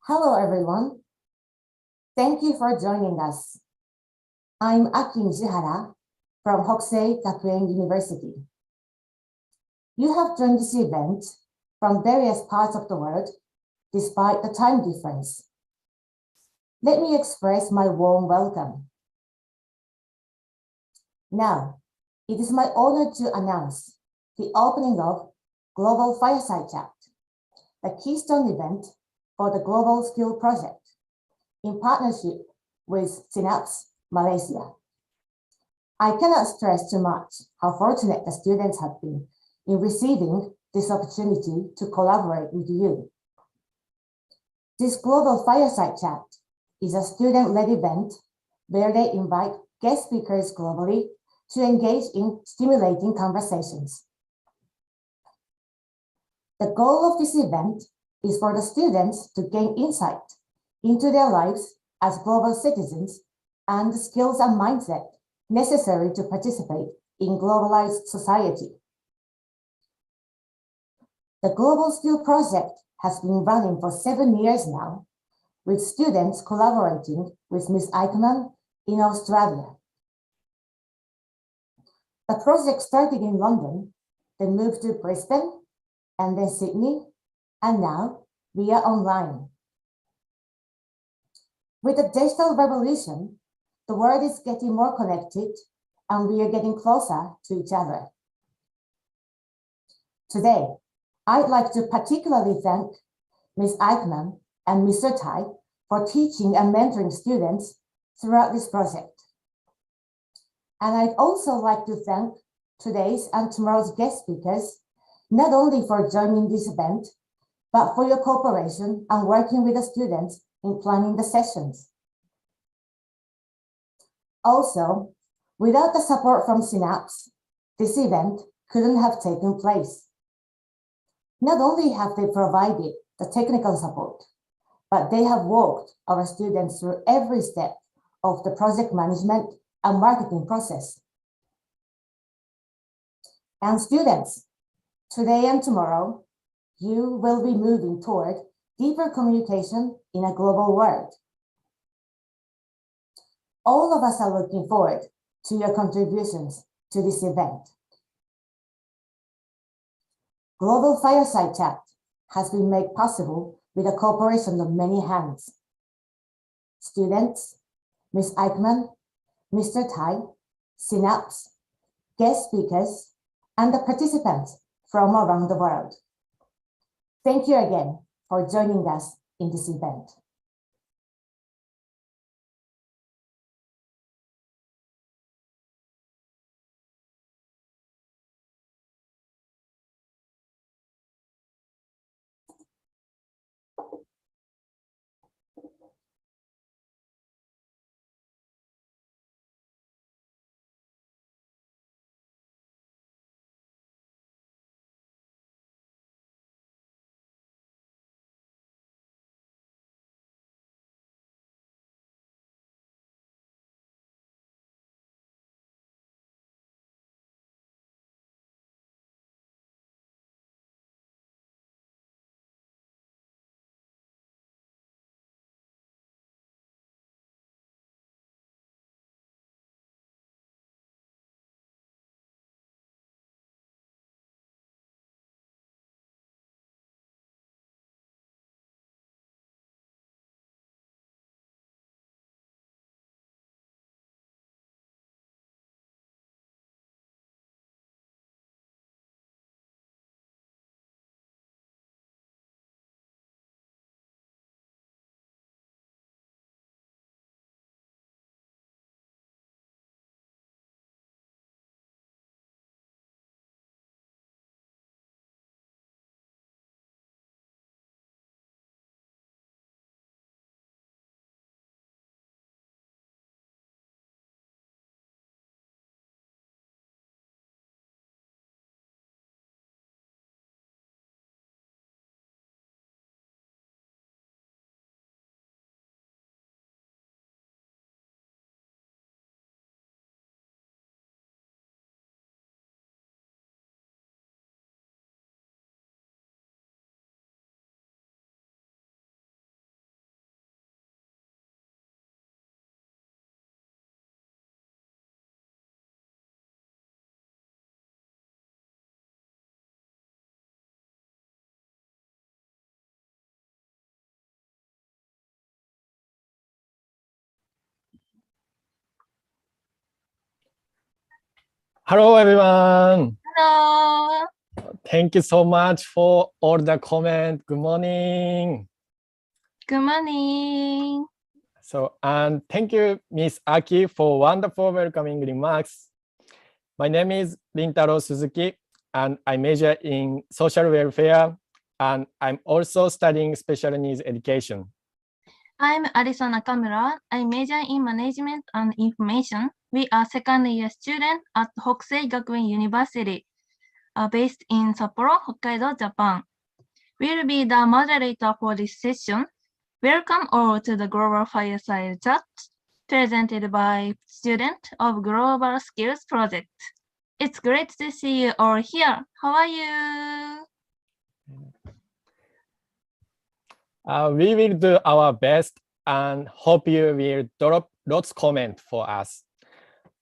Hello, everyone. Thank you for joining us. I'm Aki Nishihara from Hokusei Gakuen University. You have joined this event from various parts of the world, despite the time difference. Let me express my warm welcome. Now, it is my honor to announce the opening of Global Fireside Chat, the keystone event for the Global Skill Project in partnership with Synapze, Malaysia. I cannot stress too much how fortunate the students have been in receiving this opportunity to collaborate with you. This Global Fireside Chat is a student-led event where they invite guest speakers globally to engage in stimulating conversations. The goal of this event is for the students to gain insight into their lives as global citizens and the skills and mindset necessary to participate in globalized society. The Global Skill Project has been running for 7 years now, with students collaborating with Ms. Eichmann in Australia. The project started in London, then moved to Brisbane, and then Sydney, and now we are online. With the digital revolution, the world is getting more connected and we are getting closer to each other. Today, I'd like to particularly thank Ms. Eichmann and Mr. Tai for teaching and mentoring students throughout this project. And I'd also like to thank today's and tomorrow's guest speakers, not only for joining this event, but for your cooperation and working with the students in planning the sessions. Also, without the support from Synapze, this event couldn't have taken place. Not only have they provided the technical support, but they have walked our students through every step of the project management and marketing process. And students, today and tomorrow, you will be moving toward deeper communication in a global world. All of us are looking forward to your contributions to this event. Global Fireside Chat has been made possible with the cooperation of many hands. Students, Ms. Eichmann, Mr. Tai, Synapze, guest speakers, and the participants from around the world. Thank you again for joining us in this event. Hello, everyone. Hello. Thank you so much for all the comments. Good morning. Good morning. And thank you, Miss Aki, for wonderful welcoming remarks. My name is Rintaro Suzuki, and I major in social welfare, and I'm also studying special needs education. I'm Arisa Nakamura. I major in management and information. We are second year student at Hokusei Gakuen University, based in Sapporo, Hokkaido, Japan. We'll be the moderator for this session. Welcome all to the Global Fireside Chat, presented by student of Global Skills Project. It's great to see you all here. How are you? We will do our best and hope you will drop lots of comments for us.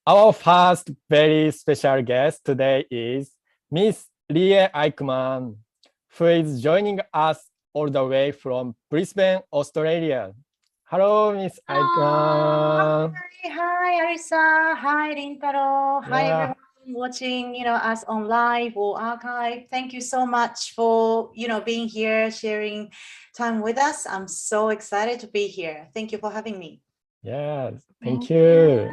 Our first very special guest today is Miss Rie Eichmann, who is joining us all the way from Brisbane, Australia. Hello, Miss Eichmann. Hi, Arisa. Hi, Rintaro. Hi, everyone watching, us on live or archive. Thank you so much for, being here, sharing time with us. I'm so excited to be here. Thank you for having me. Yes, thank you.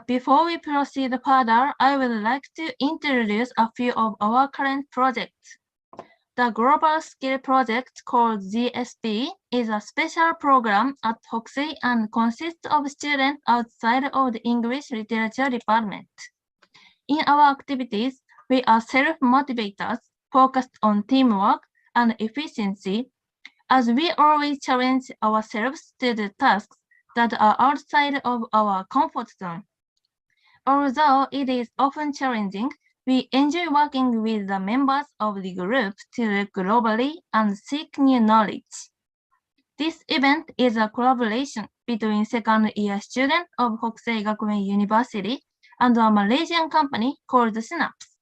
Before we proceed further, I would like to introduce a few of our current projects. The Global Skill Project, called GSP, is a special program at Hokusei and consists of students outside of the English Literature Department. In our activities, we are self-motivators focused on teamwork and efficiency, as we always challenge ourselves to the tasks that are outside of our comfort zone. Although it is often challenging, we enjoy working with the members of the group to look globally and seek new knowledge. This event is a collaboration between second-year students of Hokusei Gakuen University and a Malaysian company called Synapze.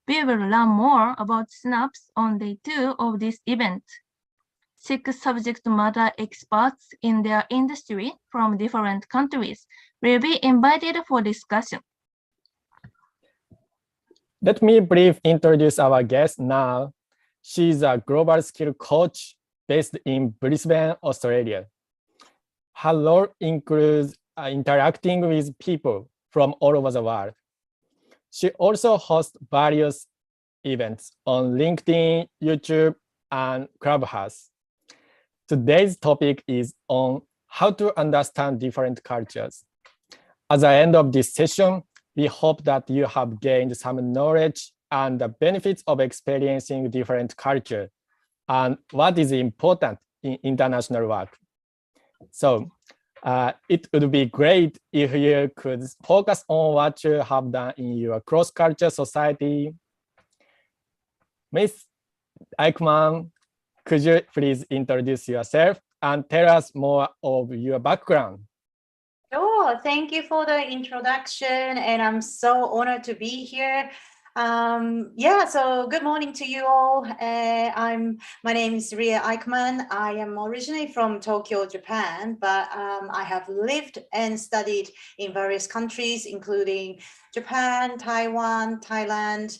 We will learn more about Synapze on day 2 of this event. 6 subject matter experts in their industry from different countries will be invited for discussion. Let me briefly introduce our guest now. She's a global skill coach based in Brisbane, Australia. Her role includes interacting with people from all over the world. She also hosts various events on LinkedIn, YouTube, and Clubhouse. Today's topic is on how to understand different cultures. At the end of this session, we hope that you have gained some knowledge and the benefits of experiencing different culture and what is important in international work. So it would be great if you could focus on what you have done in your cross-culture society. Ms. Eichmann, could you please introduce yourself and tell us more of your background? Sure. Thank you for the introduction, and I'm so honored to be here. So good morning to you all. My name is Rie Eichmann. I am originally from Tokyo, Japan, but I have lived and studied in various countries, including Japan, Taiwan, Thailand,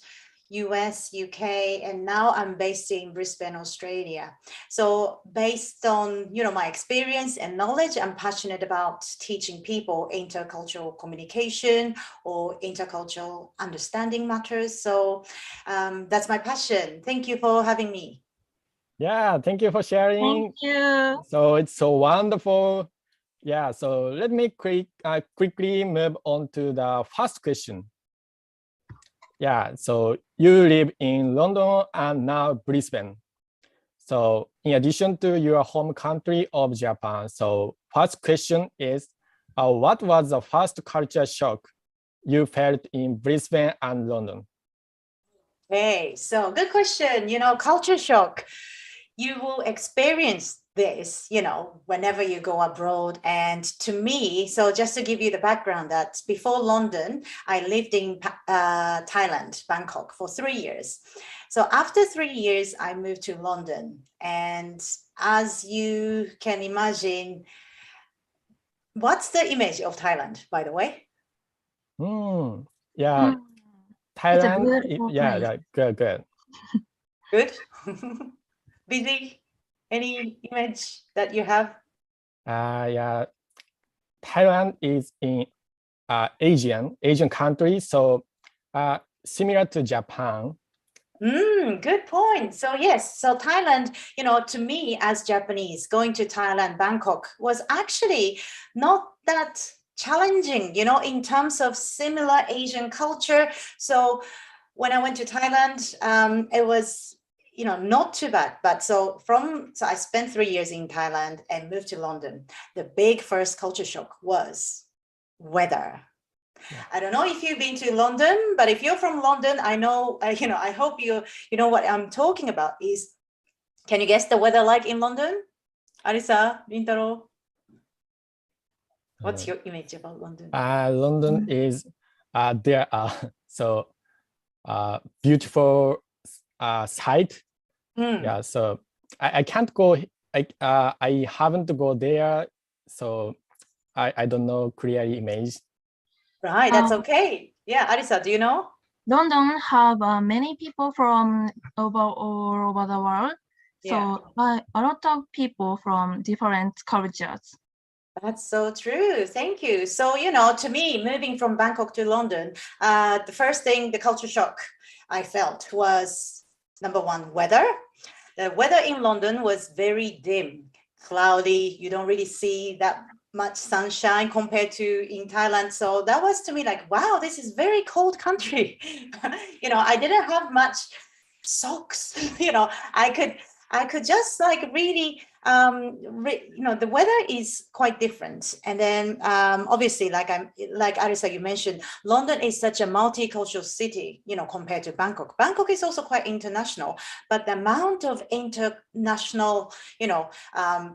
US, UK, and now I'm based in Brisbane, Australia. So based on my experience and knowledge, I'm passionate about teaching people intercultural communication or intercultural understanding matters. So that's my passion. Thank you for having me. Yeah, thank you for sharing. Thank you. So it's so wonderful. Yeah, so let me quickly move on to the first question. Yeah, so you live in London and now Brisbane. So in addition to your home country of Japan, so first question is, what was the first culture shock you felt in Brisbane and London? Okay, so good question. Culture shock. You will experience this, whenever you go abroad. And to me, so just to give you the background, that before London, I lived in Thailand, Bangkok, for 3 years. So after 3 years, I moved to London. And as you can imagine, what's the image of Thailand, by the way? yeah, It's a Thailand. beautiful Yeah, place. yeah, good. Good. Busy. Any image that you have? Yeah, Thailand is in Asian country, so similar to Japan. Good point. So yes, so Thailand, to me as Japanese, going to Thailand, Bangkok was actually not that challenging, in terms of similar Asian culture. So when I went to Thailand, it was, not too bad. But so I spent 3 years in Thailand and moved to London. The big first culture shock was weather. Yeah. I don't know if you've been to London, but if you're from London, I know, I hope you know what I'm talking about is, can you guess the weather like in London? Arisa, Rintaro, what's your image about London? London is there are so beautiful site. Yeah, so I can't go. I haven't go there, so I don't know clear image. Right, that's okay. Yeah, Arisa, do you know? London have many people from all over the world. So a lot of people from different cultures. That's so true. Thank you. So, to me, moving from Bangkok to London, the first thing, the culture shock I felt was, number one, weather. The weather in London was very dim, cloudy. You don't really see that much sunshine compared to in Thailand. So that was to me like, wow, this is very cold country. I didn't have much socks. I could just like really, the weather is quite different. And then obviously, like Arisa, you mentioned, London is such a multicultural city, compared to Bangkok. Bangkok is also quite international, but the amount of international,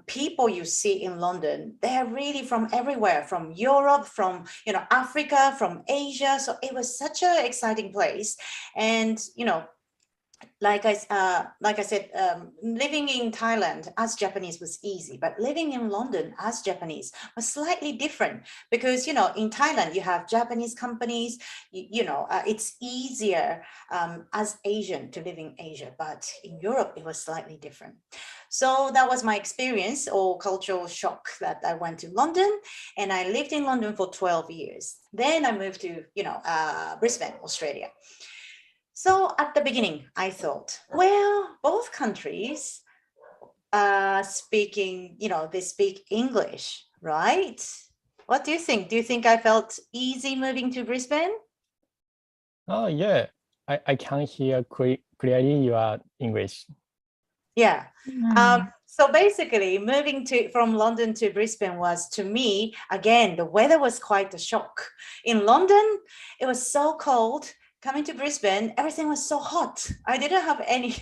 people you see in London, they're really from everywhere, from Europe, from, Africa, from Asia. So it was such an exciting place. And, like I said, living in Thailand as Japanese was easy, but living in London as Japanese was slightly different because, in Thailand, you have Japanese companies, it's easier as Asian to live in Asia, but in Europe, it was slightly different. So that was my experience or cultural shock that I went to London, and I lived in London for 12 years. Then I moved to, Brisbane, Australia. So at the beginning, I thought, well, both countries speaking, they speak English, right? What do you think? Do you think I felt easy moving to Brisbane? Oh, yeah. I can hear clearly your English. Yeah. So basically, moving from London to Brisbane was, to me, again, the weather was quite a shock. In London, it was so cold. Coming to Brisbane, everything was so hot. I didn't have any,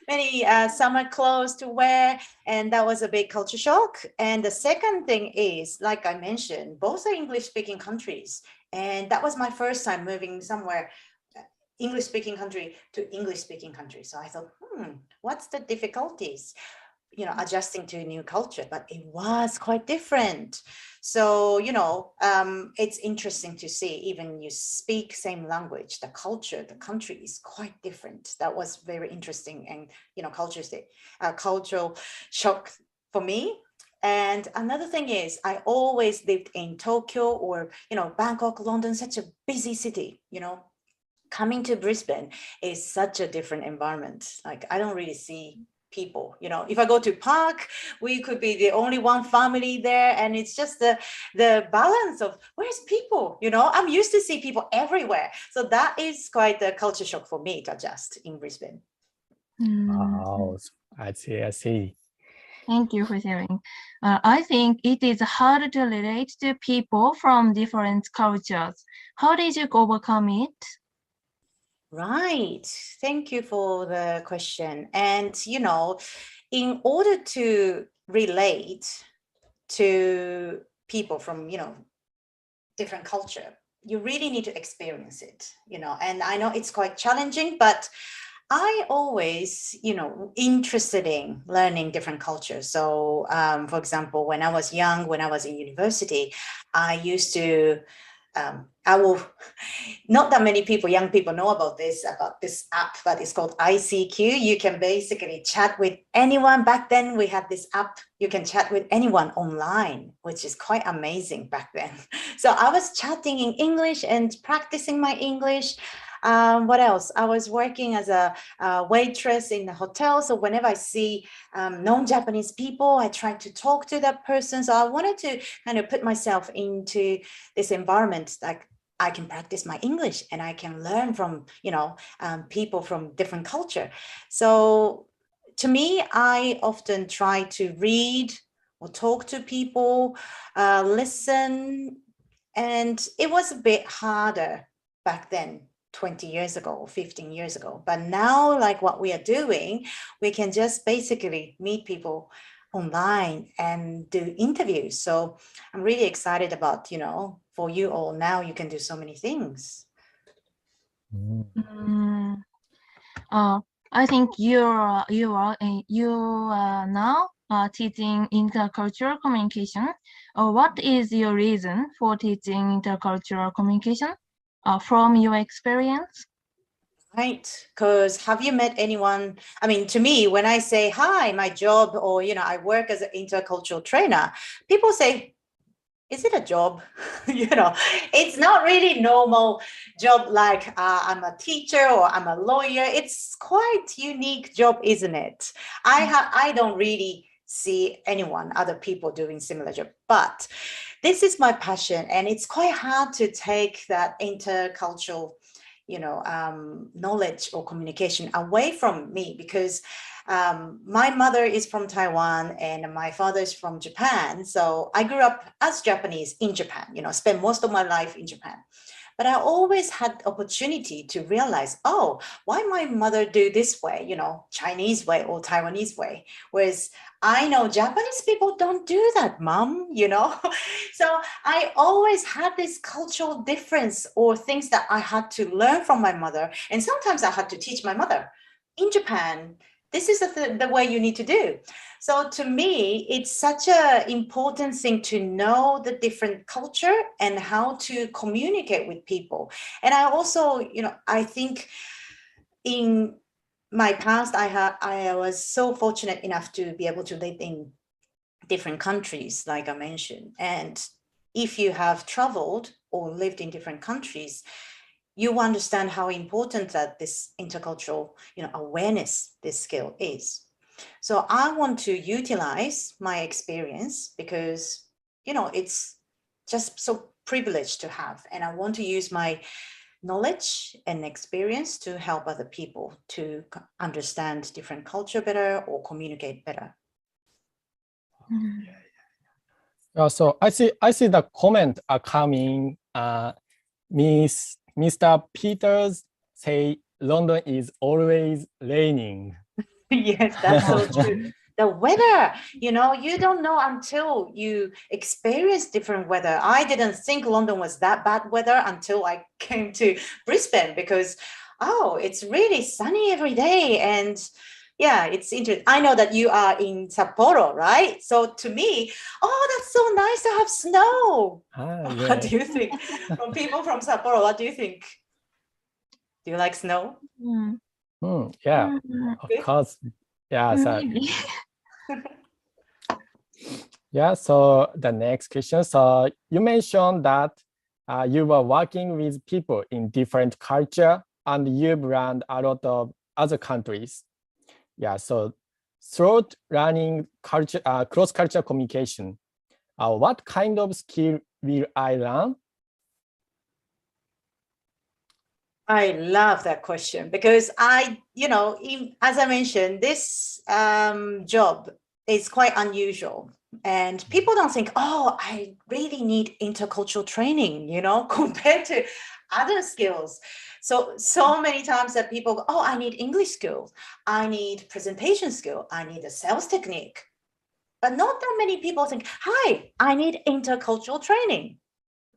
many summer clothes to wear, and that was a big culture shock. And the second thing is, like I mentioned, both are English-speaking countries, and that was my first time moving somewhere, English-speaking country to English-speaking country. So I thought, what's the difficulties? Adjusting to a new culture, but it was quite different. So, it's interesting to see, even you speak same language, the culture, the country is quite different. That was very interesting and, cultural shock for me. And another thing is, I always lived in Tokyo or, Bangkok, London, such a busy city, coming to Brisbane is such a different environment. Like, I don't really see people, if I go to park, we could be the only one family there, and it's just the balance of where's people, I'm used to see people everywhere. So that is quite a culture shock for me to adjust in Brisbane. Oh, I see. Thank you for sharing. I think it is hard to relate to people from different cultures. How did you overcome it? Right. Thank you for the question. And, in order to relate to people from, different culture, you really need to experience it, and I know it's quite challenging, but I always, interested in learning different cultures. So, for example, when I was young, when I was in university, I used to I will, not that many people, young people know about this app, but it's called ICQ. You can basically chat with anyone. Back then we had this app, you can chat with anyone online, which is quite amazing back then. So I was chatting in English and practicing my English. What else? I was working as a waitress in the hotel. So whenever I see non-Japanese people, I try to talk to that person. So I wanted to kind of put myself into this environment, like I can practice my English and I can learn from, people from different culture. So to me, I often try to read or talk to people, listen, and it was a bit harder back then, 20 years ago or 15 years ago. But now, like what we are doing, we can just basically meet people online and do interviews. So I'm really excited about, for you all now, you can do so many things. I think you are now teaching intercultural communication. What is your reason for teaching intercultural communication from your experience? Right, because have you met anyone? I mean, to me, when I say, hi, my job, or, I work as an intercultural trainer, people say, is it a job? It's not really normal job like I'm a teacher or I'm a lawyer. It's quite unique job, isn't it? I don't really see other people doing similar job, but this is my passion, and it's quite hard to take that intercultural knowledge or communication away from me, because my mother is from Taiwan and my father is from Japan. So I grew up as Japanese in Japan, spent most of my life in Japan. But I always had opportunity to realize, why my mother do this way, Chinese way or Taiwanese way, whereas I know Japanese people don't do that, mom, So I always had this cultural difference or things that I had to learn from my mother. And sometimes I had to teach my mother. In Japan, this is the way you need to do. So to me, it's such an important thing to know the different culture and how to communicate with people. And I also, I think in my past, I was so fortunate enough to be able to live in different countries, like I mentioned. And if you have traveled or lived in different countries, you understand how important that this intercultural, awareness, this skill is. So I want to utilize my experience because, it's just so privileged to have. And I want to use my knowledge and experience to help other people to understand different culture better or communicate better. So I see the comment are coming. Mr. Peters say London is always raining. Yes, that's so true. The weather, you don't know until you experience different weather. I didn't think London was that bad weather until I came to Brisbane, because, it's really sunny every day. And yeah, it's interesting. I know that you are in Sapporo, right? So to me, that's so nice to have snow. Yeah. What do you think? From people from Sapporo, what do you think? Do you like snow? Yeah, of course. Yeah. So, yeah. So the next question. So you mentioned that you were working with people in different culture, and you've learned a lot of other countries. Yeah. So through learning culture, cross-cultural communication, what kind of skill will I learn? I love that question, because as I mentioned, this job is quite unusual, and people don't think, I really need intercultural training, compared to other skills. So many times that people go, I need English skills, I need presentation skill, I need a sales technique. But not that many people think, hi, I need intercultural training,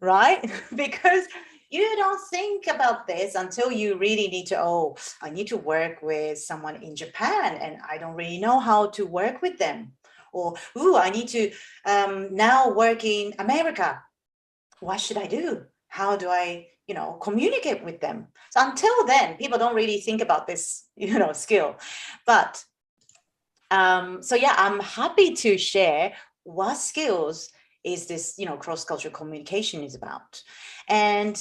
right? Because you don't think about this until you really need to, I need to work with someone in Japan and I don't really know how to work with them. Or, I need to now work in America. What should I do? How do I, communicate with them? So until then, people don't really think about this, skill. But so yeah, I'm happy to share what skills is this, cross-cultural communication is about. And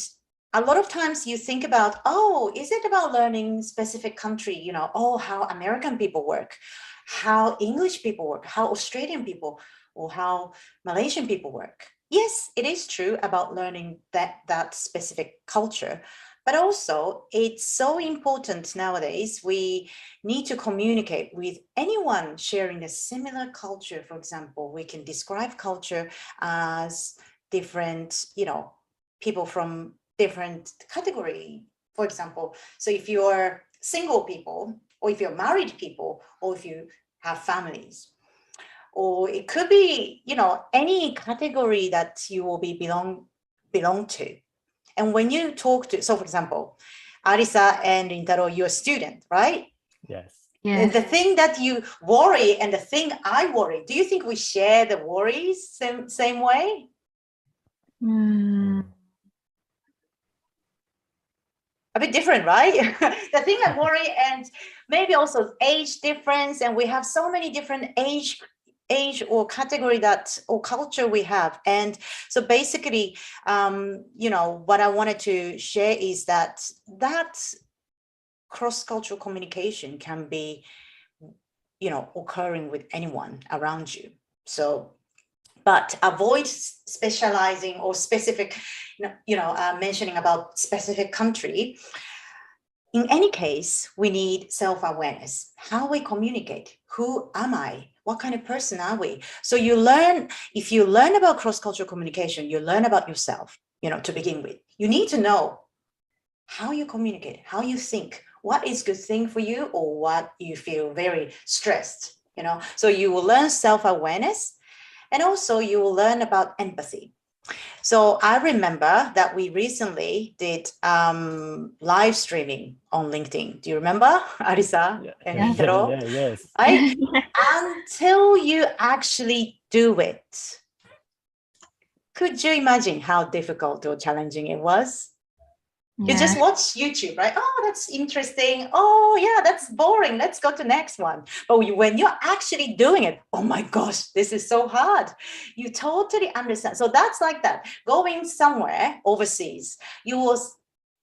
a lot of times you think about, oh, is it about learning specific country, how American people work, how English people work, how Australian people, or how Malaysian people work? Yes, it is true about learning that specific culture, but also it's so important nowadays. We need to communicate with anyone sharing a similar culture. For example, we can describe culture as different, people from different category, for example. So if you're single people, or if you're married people, or if you have families, or it could be, any category that you will be belong to. And when you talk to, so for example, Arisa and Rintaro, you're a student, right? Yes. Yes. The thing that you worry and the thing I worry, do you think we share the worries same way? A bit different, right? The thing I worry, and maybe also age difference, and we have so many different age or category or culture we have. And so basically, what I wanted to share is that cross-cultural communication can be, occurring with anyone around you. So, but avoid specializing or specific, mentioning about specific country. In any case, we need self-awareness, how we communicate. Who am I? What kind of person are we? So if you learn about cross-cultural communication, you learn about yourself, to begin with. You need to know how you communicate, how you think, what is good thing for you, or what you feel very stressed, So you will learn self-awareness, and also you will learn about empathy. So I remember that we recently did live streaming on LinkedIn. Do you remember, Arisa and Rintaro? Yes. Until you actually do it, could you imagine how difficult or challenging it was? You just watch YouTube, right? Oh, that's interesting. Oh, yeah, that's boring. Let's go to the next one. But when you're actually doing it, oh my gosh, this is so hard. You totally understand. So that's like that. Going somewhere overseas, you will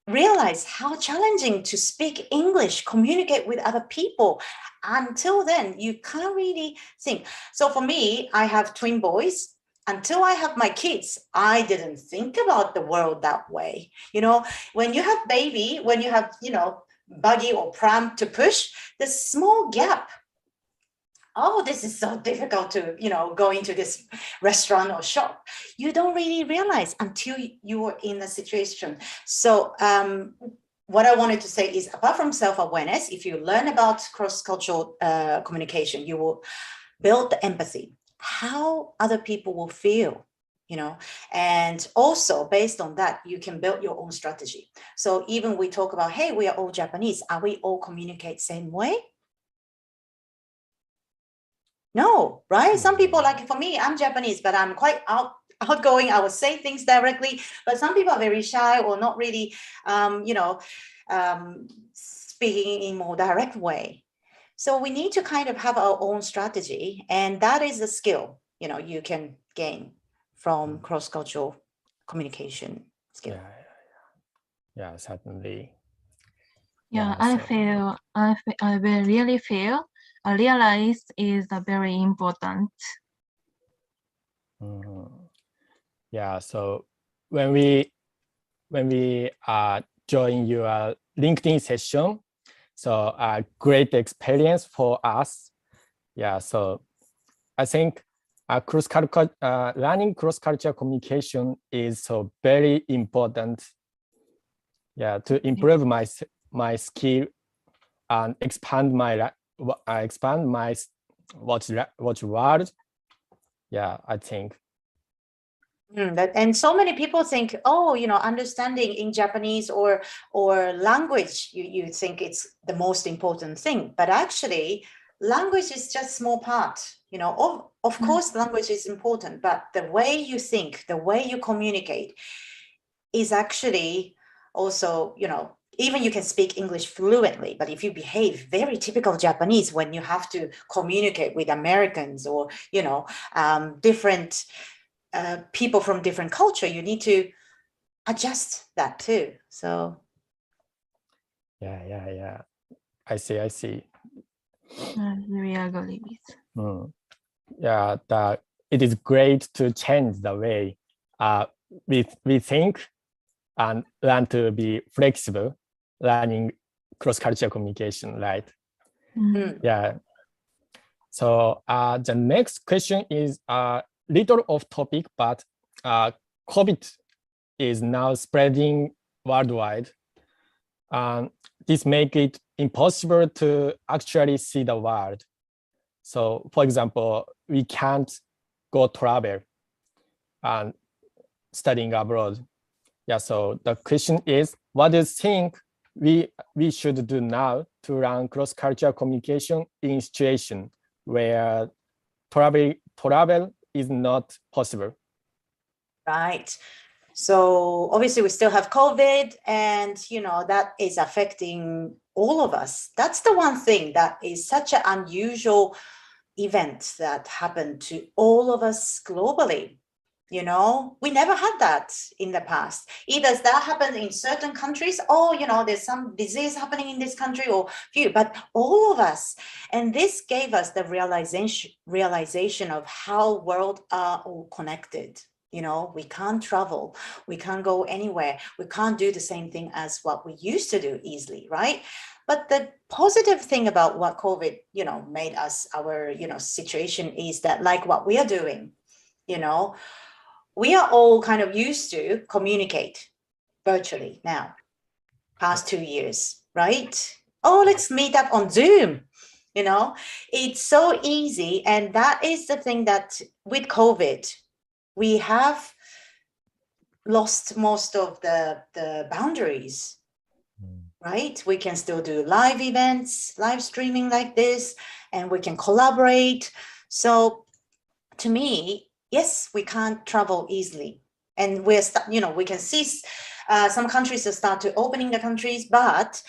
realize how challenging to speak English, communicate with other people. Until then, you can't really think. So for me, I have twin boys. Until I have my kids, I didn't think about the world that way. When you have baby, when you have, buggy or pram to push, the small gap. Oh, this is so difficult to, go into this restaurant or shop. You don't really realize until you are in the situation. So what I wanted to say is, apart from self-awareness, if you learn about cross-cultural communication, you will build the empathy, how other people will feel, and also based on that, you can build your own strategy. So even we talk about, hey, we are all Japanese. Are we all communicate same way? No, right? Some people, like for me, I'm Japanese, but I'm quite outgoing. I would say things directly, but some people are very shy or not really, speaking in more direct way. So we need to kind of have our own strategy, and that is a skill, you can gain from cross-cultural communication skill. Yeah, certainly. Yeah, I really feel, I realize is very important. Yeah, so when we join your LinkedIn session, so a great experience for us. Yeah, so I think learning cross-cultural communication is so very important. Yeah, to improve my skill and expand my watch world. Yeah, I think. And so many people think, oh, understanding in Japanese or language, you think it's the most important thing, but actually language is just small part, of course language is important, but the way you think, the way you communicate, is actually also, even you can speak English fluently, but if you behave very typical Japanese when you have to communicate with Americans or, different people from different culture, you need to adjust that too. So. Yeah. I see. I really agree with. Yeah, it is great to change the way we think and learn to be flexible, learning cross-cultural communication, right? Yeah. So the next question is a little off topic, but COVID is now spreading worldwide. This makes it impossible to actually see the world. So, for example, we can't go travel and studying abroad. Yeah, so the question is, what do you think we should do now to run cross-cultural communication in situation where travel is not possible? Right. So obviously we still have COVID, and that is affecting all of us. That's the one thing that is such an unusual event that happened to all of us globally. We never had that in the past. Either that happened in certain countries, or there's some disease happening in this country, or few, but all of us. And this gave us the realization of how world are all connected. We can't travel, we can't go anywhere, we can't do the same thing as what we used to do easily, right? But the positive thing about what COVID, made us our, situation is that, like what we are doing, we are all kind of used to communicate virtually now, past 2 years, right? Oh, let's meet up on Zoom. It's so easy. And that is the thing that with COVID, we have lost most of the boundaries, right? We can still do live events, live streaming like this, and we can collaborate. So to me, yes, we can't travel easily. And we can see some countries that start to opening the countries, but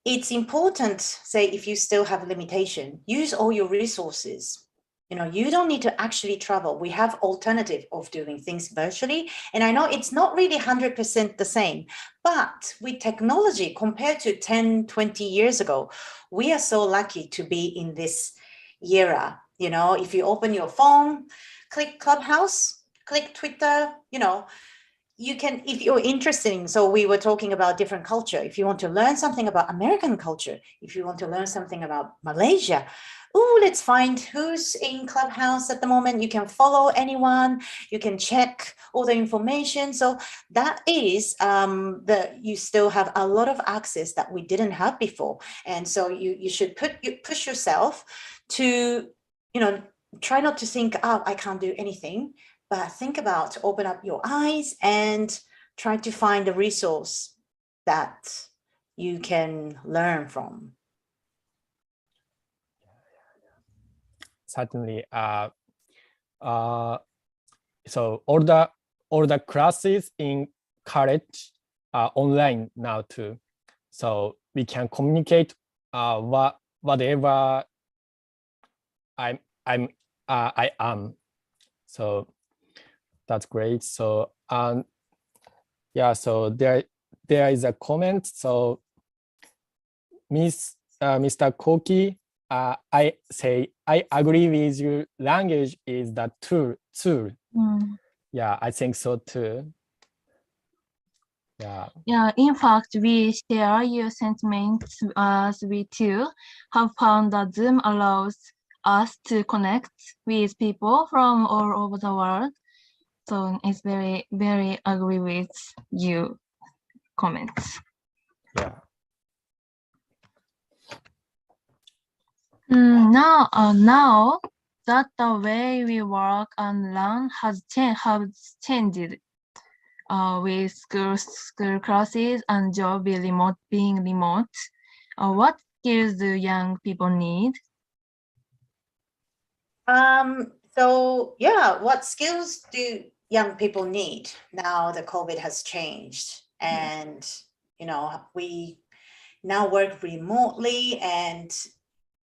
it's important, say, if you still have limitation, use all your resources. You don't need to actually travel. We have alternative of doing things virtually. And I know it's not really 100% the same, but with technology compared to 10, 20 years ago, we are so lucky to be in this era. If you open your phone, click Clubhouse, click Twitter, you can, if you're interested in, so we were talking about different culture. If you want to learn something about American culture, if you want to learn something about Malaysia, let's find who's in Clubhouse at the moment. You can follow anyone, you can check all the information. So that is you still have a lot of access that we didn't have before. And so you should push yourself to, try not to think, I can't do anything, but think about, open up your eyes and try to find a resource that you can learn from. Certainly. So all the classes in college are online now too. So we can communicate whatever I am. So that's great. So yeah. So there is a comment. So Mr. Koki. I say I agree with you. Language is the tool. Yeah, I think so too. Yeah. Yeah. In fact, we share your sentiments as we too have found that Zoom allows us to connect with people from all over the world. So it's very, very agree with you comments. Yeah. Now that the way we work and learn has changed with school classes and job being remote. What skills do young people need? So yeah, what skills do young people need now the COVID has changed, and we now work remotely and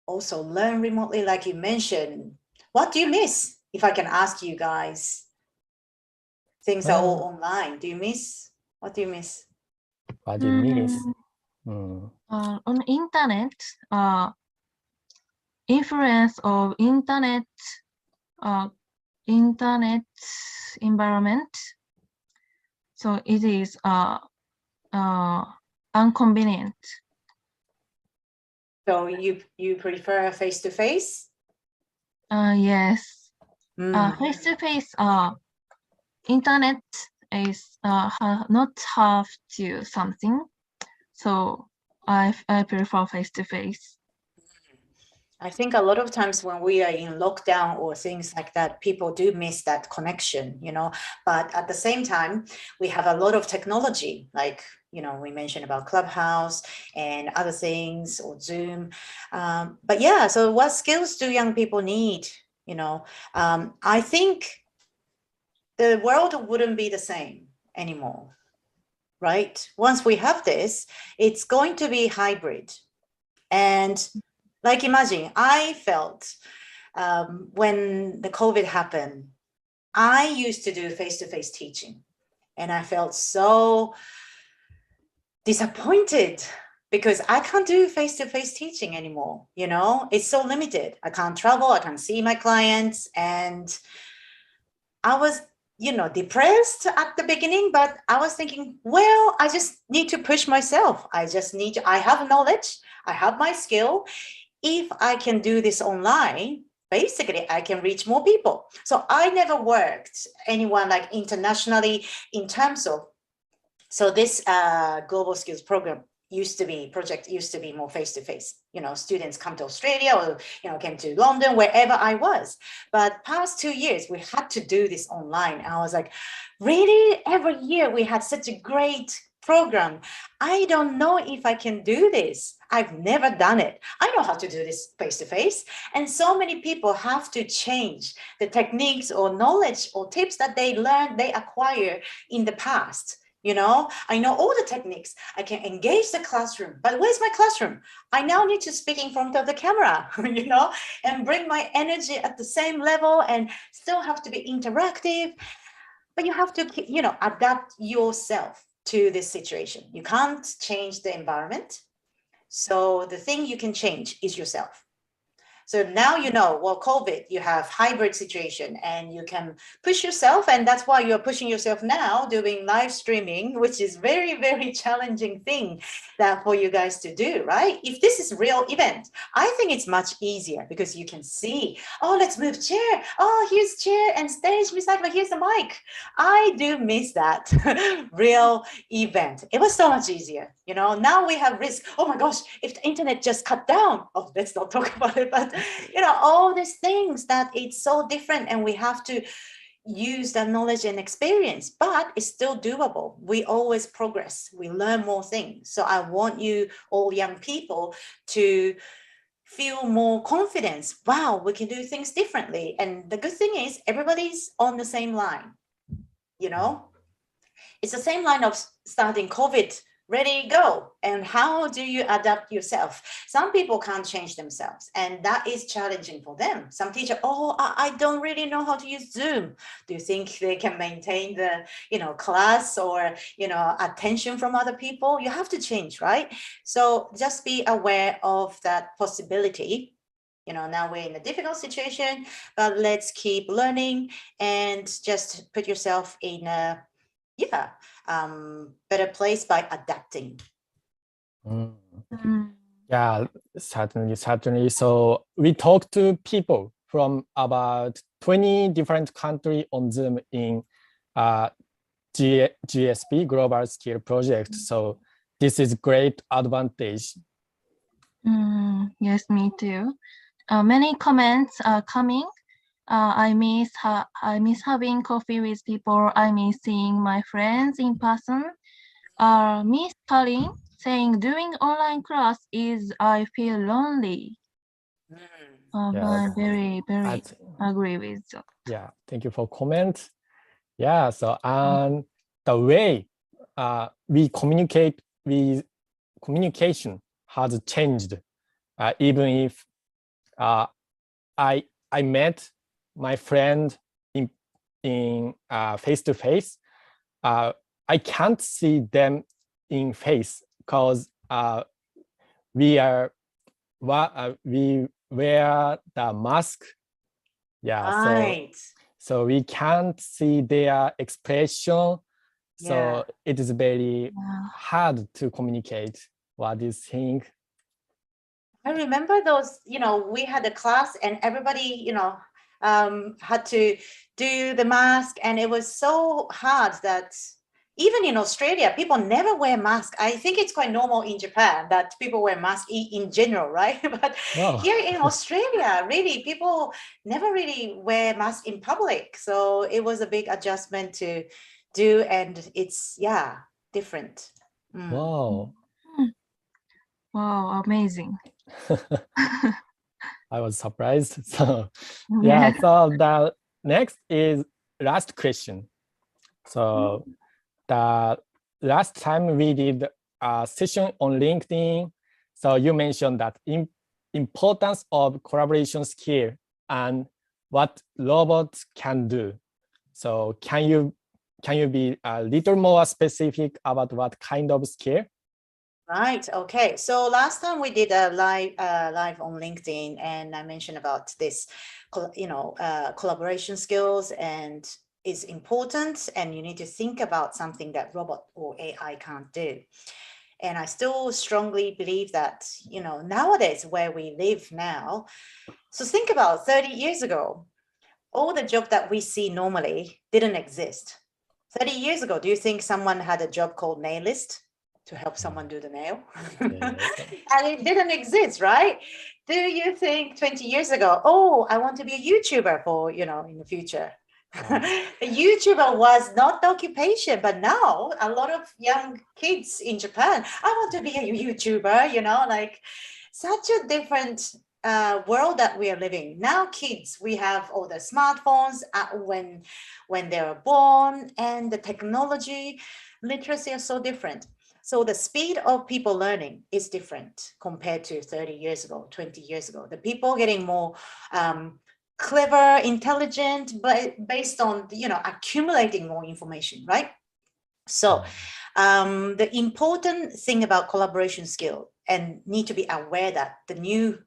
also learn remotely, like you mentioned. What do you miss? If I can ask you guys, things are all online. Do you miss? What do you miss? What do you mean? On internet, influence of internet environment. So it is inconvenient. So you prefer face-to-face? Yes. Face-to-face internet is not have to something. So I prefer face-to-face. I think a lot of times when we are in lockdown or things like that, people do miss that connection, but at the same time, we have a lot of technology, like, we mentioned about Clubhouse and other things, or Zoom. But yeah, so what skills do young people need? I think the world wouldn't be the same anymore, right? Once we have this, it's going to be hybrid. And like, imagine, I felt when the COVID happened, I used to do face-to-face teaching, and I felt so disappointed because I can't do face-to-face teaching anymore. It's so limited. I can't travel, I can't see my clients, and I was depressed at the beginning, but I was thinking, well, I just need to push myself. I have knowledge, I have my skill. If I can do this online, basically I can reach more people. So I never worked anyone like internationally in terms of, so this global skills program project used to be more face-to-face. Students come to Australia or, came to London, wherever I was. But past 2 years, we had to do this online. And I was like, really? Every year we had such a great program. I don't know if I can do this. I've never done it. I know how to do this face-to-face. And so many people have to change the techniques or knowledge or tips that they learned, they acquire in the past. I know all the techniques. I can engage the classroom, but where's my classroom? I now need to speak in front of the camera, and bring my energy at the same level and still have to be interactive. But you have to, adapt yourself to this situation. You can't change the environment. So the thing you can change is yourself. So now COVID, you have hybrid situation and you can push yourself, and that's why you're pushing yourself now doing live streaming, which is very, very challenging thing that for you guys to do, right? If this is real event, I think it's much easier because you can see, oh, let's move chair. Oh, here's chair and stage, recycler, here's the mic. I do miss that real event. It was so much easier. Now we have risk. Oh my gosh, if the internet just cut down, oh, let's not talk about it, but all these things that it's so different, and we have to use that knowledge and experience, but it's still doable. We always progress, we learn more things. So I want you all young people to feel more confidence. Wow, we can do things differently. And the good thing is everybody's on the same line. It's the same line of starting COVID, ready, go. And how do you adapt yourself? Some people can't change themselves, and that is challenging for them. Some teacher, I don't really know how to use Zoom. Do you think they can maintain the, class or, attention from other people? You have to change, right? So just be aware of that possibility. Now we're in a difficult situation, but let's keep learning and just put yourself in a better place by adapting. Yeah, certainly. So we talked to people from about 20 different countries on Zoom in GSP, Global Skill Project. So this is great advantage. Yes, me too. Many comments are coming. I miss having coffee with people. I miss seeing my friends in person. Miss Karin saying doing online class I feel lonely. I very, very agree with that. Yeah, thank you for comment. Yeah, so and the way we communicate with communication has changed. Even if I met my friend in face to face, I can't see them in face because we wear the mask. Yeah, Right. so we can't see their expression. So Yeah. it is very Yeah. hard to communicate. What do you think? I remember those, we had a class and everybody, had to do the mask, and it was so hard that even in Australia, people never wear masks. I think it's quite normal in Japan that people wear masks in general, right? But Wow. here in Australia, really, people never really wear masks in public. So it was a big adjustment to do, and it's, different. Wow. Wow, amazing. I was surprised. So yeah, so the next is last question. So the last time we did a session on LinkedIn, so you mentioned that importance of collaboration skill and what robots can do. So can you be a little more specific about what kind of skill? Right. Okay. So last time we did a live on LinkedIn, and I mentioned about this, collaboration skills, and is important, and you need to think about something that robot or AI can't do. And I still strongly believe that, nowadays where we live now, so think about 30 years ago, all the job that we see normally didn't exist. 30 years ago, do you think someone had a job called nailist to help someone do the nail? And it didn't exist, right? Do you think 20 years ago, oh, I want to be a YouTuber for, in the future? A YouTuber was not the occupation, but now a lot of young kids in Japan, I want to be a YouTuber, like such a different world that we are living. Now kids, we have all the smartphones when they are born, and the technology literacy are so different. So the speed of people learning is different compared to 30 years ago, 20 years ago. The people getting more clever, intelligent, but based on, accumulating more information, right? So the important thing about collaboration skill, and need to be aware that the new,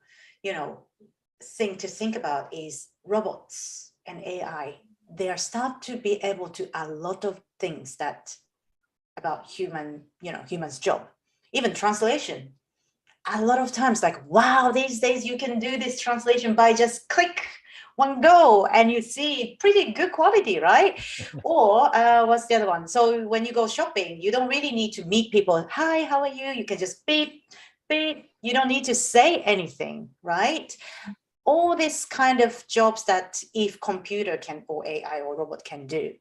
thing to think about is robots and AI. They are start to be able to a lot of things that about humans' job, even translation. A lot of times, like, wow, these days you can do this translation by just click one go, and you see pretty good quality, right? Or what's the other one? So when you go shopping, you don't really need to meet people. Hi, how are you? You can just beep, beep. You don't need to say anything, right? All this kind of jobs that if computer can, or AI or robot can do.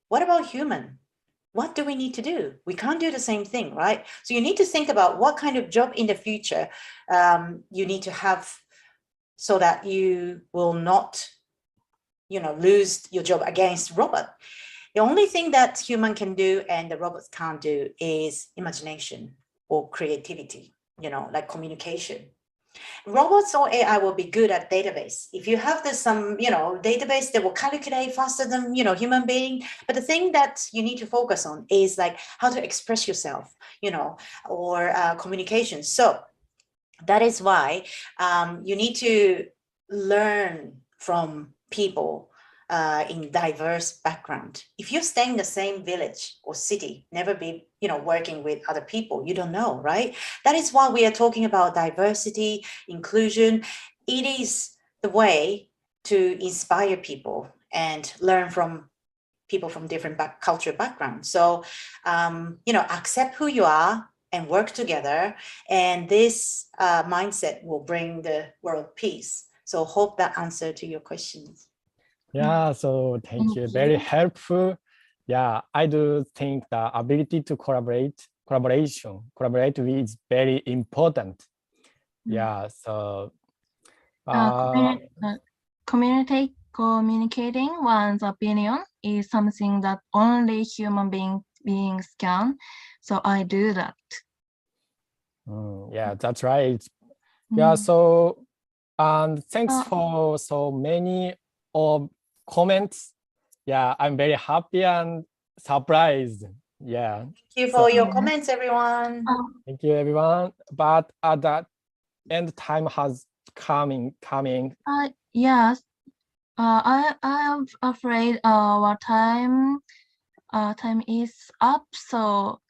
What about human? What do we need to do? We can't do the same thing, right? So you need to think about what kind of job in the future you need to have, so that you will not, lose your job against robot. The only thing that human can do and the robots can't do is imagination or creativity, like communication. Robots or AI will be good at database. If you have some, database that will calculate faster than, human being. But the thing that you need to focus on is like how to express yourself, or communication. So that is why you need to learn from people in diverse background. If you stay in the same village or city, never be, working with other people, you don't know, right? That is why we are talking about diversity, inclusion. It is the way to inspire people and learn from people from different cultural backgrounds. So, accept who you are and work together. And this mindset will bring the world peace. So hope that answered to your questions. Yeah, so thank you. Very helpful. Yeah, I do think the ability to collaborate is very important. Yeah, so Communicating one's opinion is something that only human beings can. So I do that. Yeah, that's right. Yeah, so thanks Uh, for so many comments. Yeah, I'm very happy and surprised. Yeah. Thank you So for your comments, everyone. thank you, everyone. But at that end, time has coming. Yes. I am afraid our time is up. So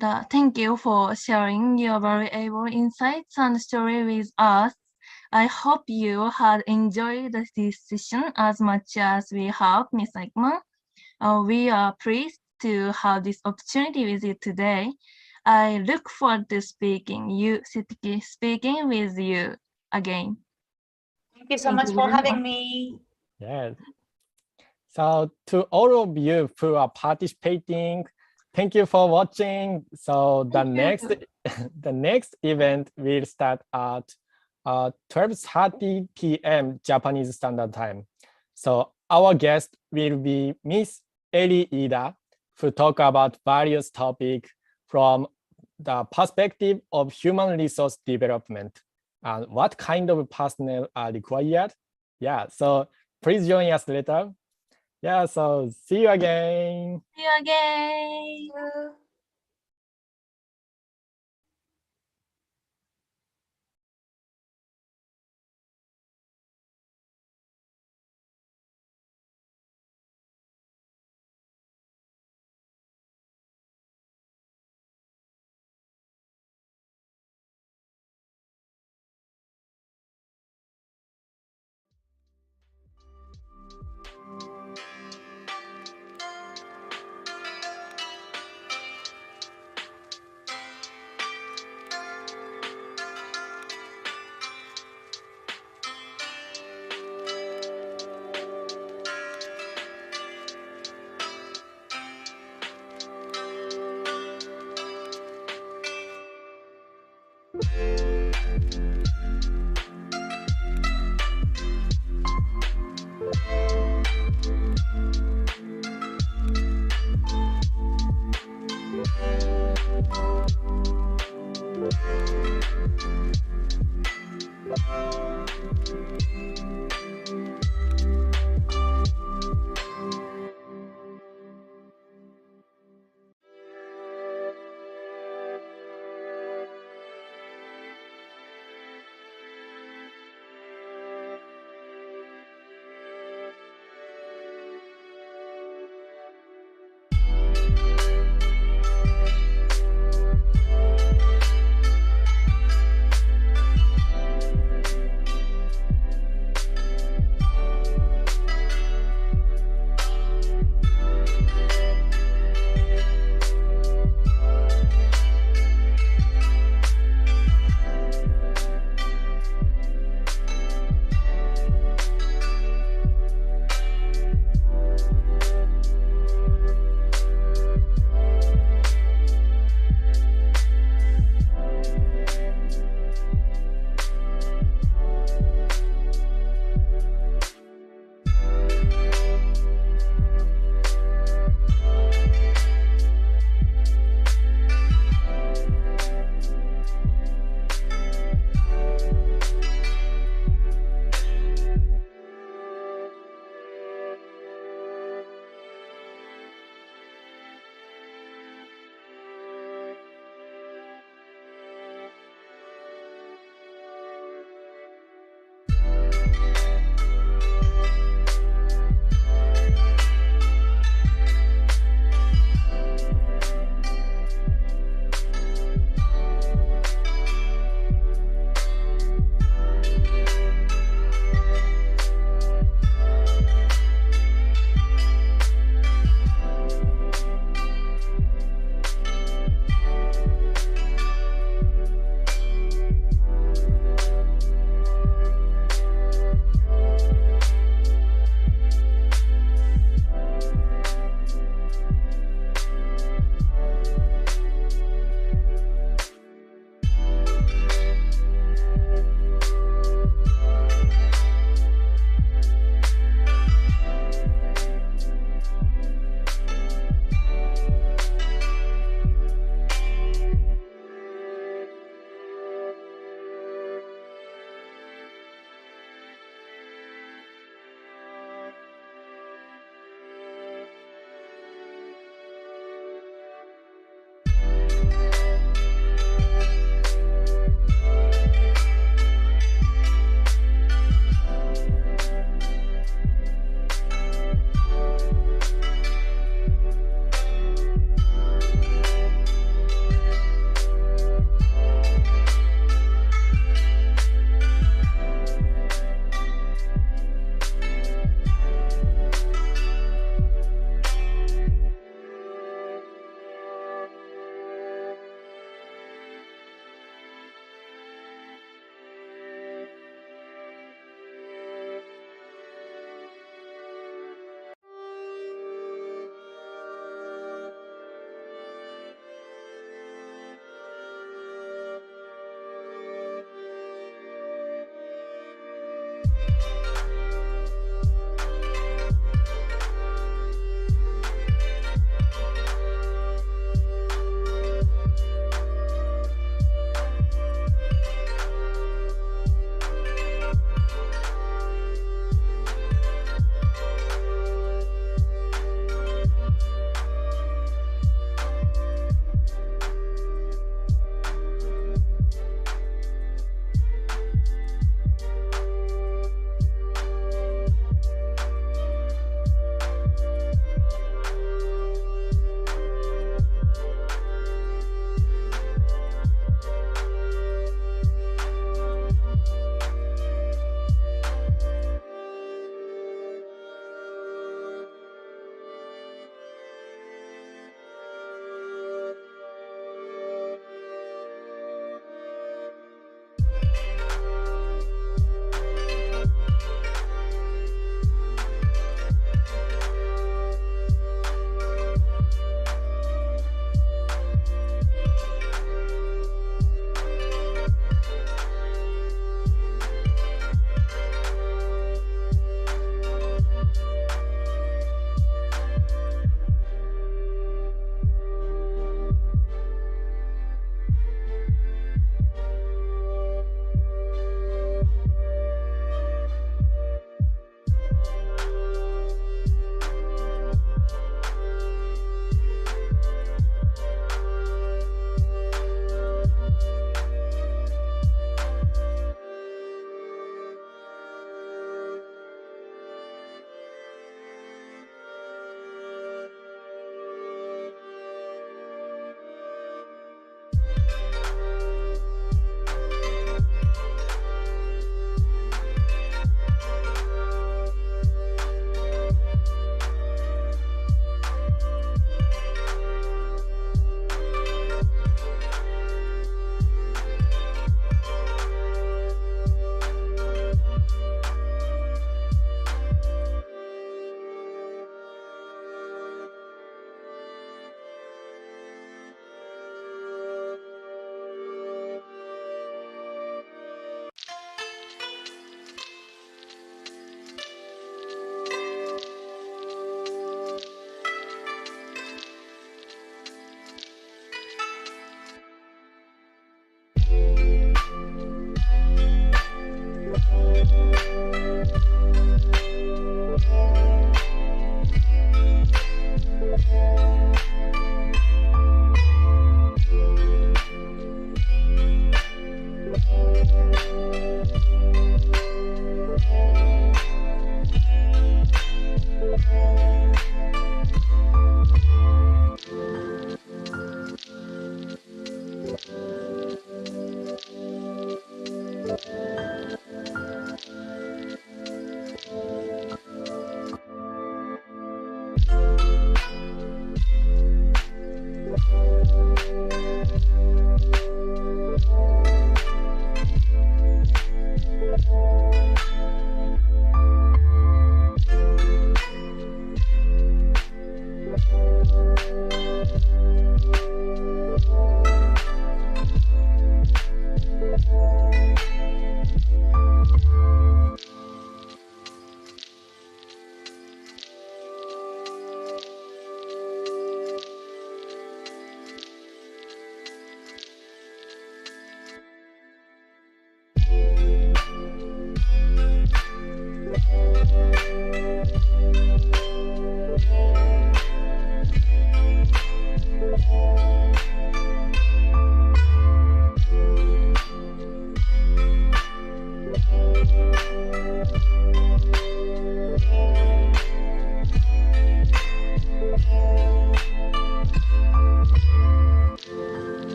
thank you for sharing your valuable insights and story with us. I hope you had enjoyed this session as much as we have, Ms. Eichmann. We are pleased to have this opportunity with you today. I look forward to speaking with you again. Thank you so much for having me. Yeah. So to all of you who are participating, thank you for watching. So the next event will start at 12:30 p.m. Japanese Standard Time. So our guest will be Miss Eri Ida, who talk about various topics from the perspective of human resource development and what kind of personnel are required. Yeah, so please join us later. Yeah, so see you again. See you again.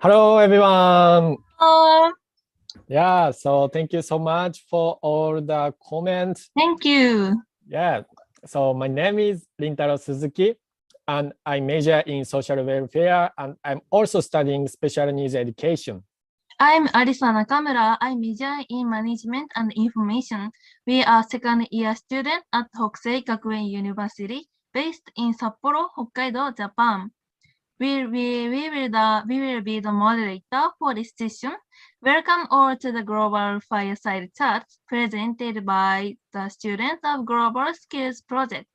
Hello, everyone. Oh, Yeah, so thank you so much for all the comments. thank you. Yeah, so my name is Rintaro Suzuki, and I major in social welfare, and I'm also studying special needs education. I'm Arisa Nakamura. I major in management and information. We are second year student at Hokusei Gakuen University, based in Sapporo, Hokkaido, Japan. We will be the moderator for this session. Welcome all to the Global Fireside Chat presented by the students of Global Skills Project.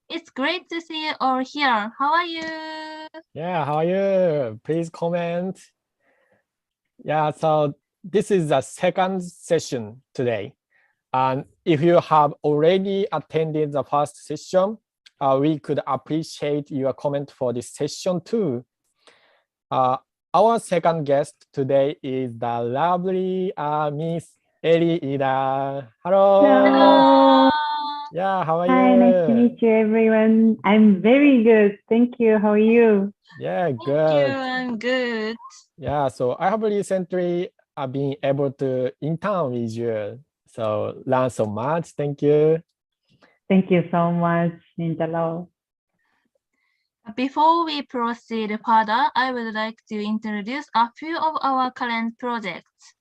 It's great to see you all here. How are you? Yeah, how are you? Please comment. Yeah, so this is the second session today. And if you have already attended the first session, we could appreciate your comment for this session too. Our second guest today is the lovely Miss Eri Ida. Hello. Hello. Yeah, how are Hi, you? nice to meet you, everyone. I'm very good. Thank you. How are you? Yeah, Thank you. good. I'm good. Yeah, so I have recently been able to intern with you. So learn so much. Thank you. Thank you so much, Nintalo. Before we proceed further, I would like to introduce a few of our current projects.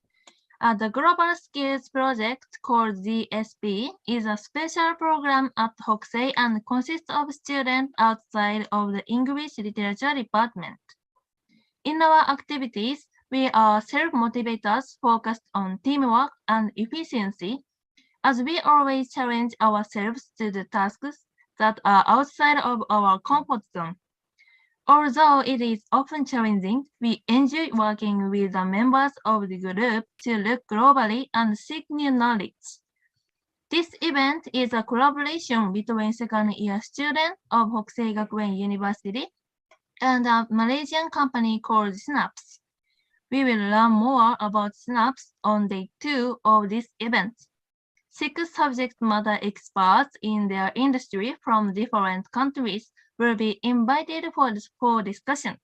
The Global Skills Project, called ZSP, is a special program at Hokusei and consists of students outside of the English Literature Department. In our activities, we are self-motivators focused on teamwork and efficiency, as we always challenge ourselves to the tasks that are outside of our comfort zone. Although it is often challenging, we enjoy working with the members of the group to look globally and seek new knowledge. This event is a collaboration between second-year students of Hokusei Gakuen University and a Malaysian company called Synapze. We will learn more about Synapze on day 2 of this event. 6 subject matter experts in their industry from different countries will be invited for discussion.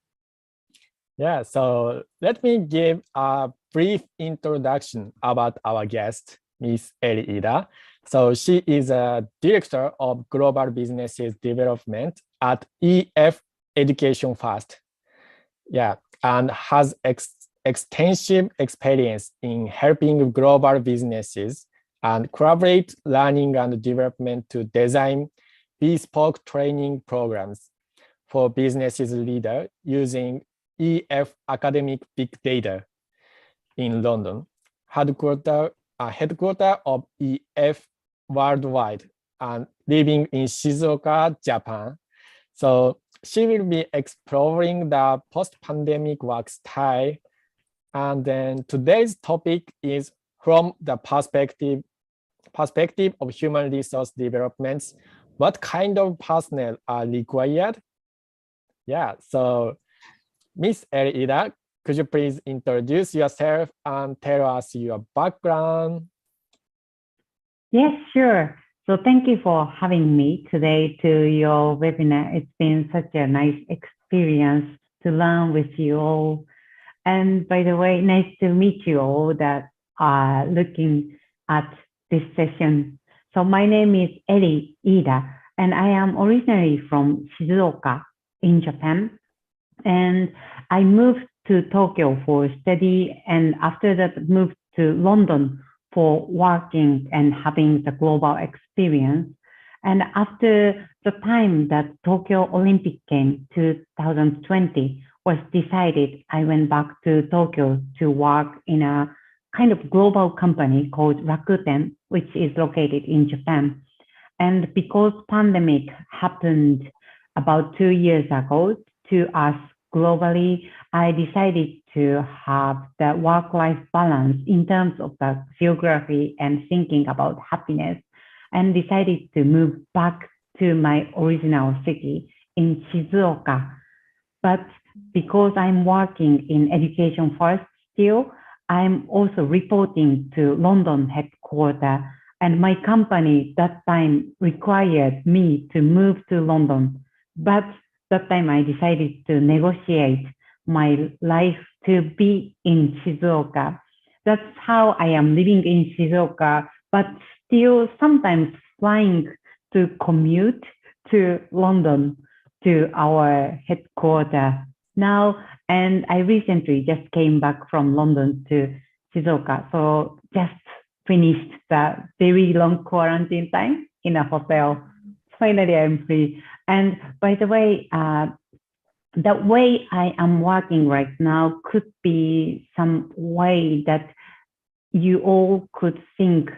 Yeah, so let me give a brief introduction about our guest, Miss Eri Ida. So she is a director of global businesses development at EF Education First. Yeah, and has extensive experience in helping global businesses and collaborate learning and development to design bespoke training programs for businesses leaders using EF academic big data in London, headquarter of EF worldwide, and living in Shizuoka, Japan. So she will be exploring the post-pandemic work style. And then today's topic is from the perspective of human resource developments. What kind of personnel are required? Yeah, so Miss Eri Ida, could you please introduce yourself and tell us your background? Yes, sure. So thank you for having me today to your webinar. It's been such a nice experience to learn with you all. And by the way, nice to meet you all that are looking at this session. So my name is Eri Ida, and I am originally from Shizuoka in Japan. And I moved to Tokyo for study, and after that moved to London for working and having the global experience. And after the time that Tokyo Olympic came, 2020, was decided, I went back to Tokyo to work in a kind of global company called Rakuten, which is located in Japan. And because pandemic happened about 2 years ago to us globally, I decided to have the work-life balance in terms of the geography and thinking about happiness, and decided to move back to my original city in Shizuoka. But because I'm working in education first still, I'm also reporting to London headquarters, and my company that time required me to move to London. But that time I decided to negotiate my life to be in Shizuoka. That's how I am living in Shizuoka, but still sometimes flying to commute to London, to our headquarters now. And I recently just came back from London to Shizuoka. So just finished the very long quarantine time in a hotel. Finally, I'm free. And by the way I am working right now could be some way that you all could think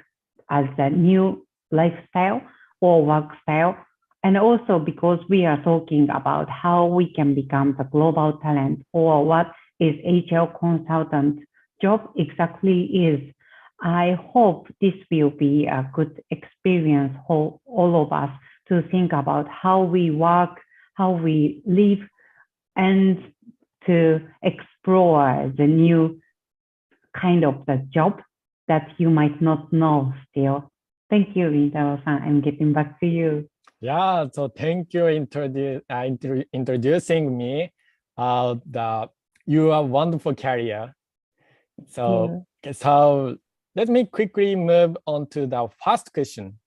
as a new lifestyle or work style. And also because we are talking about how we can become the global talent, or what is HR consultant job exactly is. I hope this will be a good experience for all of us to think about how we work, how we live, and to explore the new kind of the job that you might not know still. Thank you, Rintaro-san. I'm getting back to you. Yeah, so thank you introducing me. Your wonderful career. So let me quickly move on to the first question.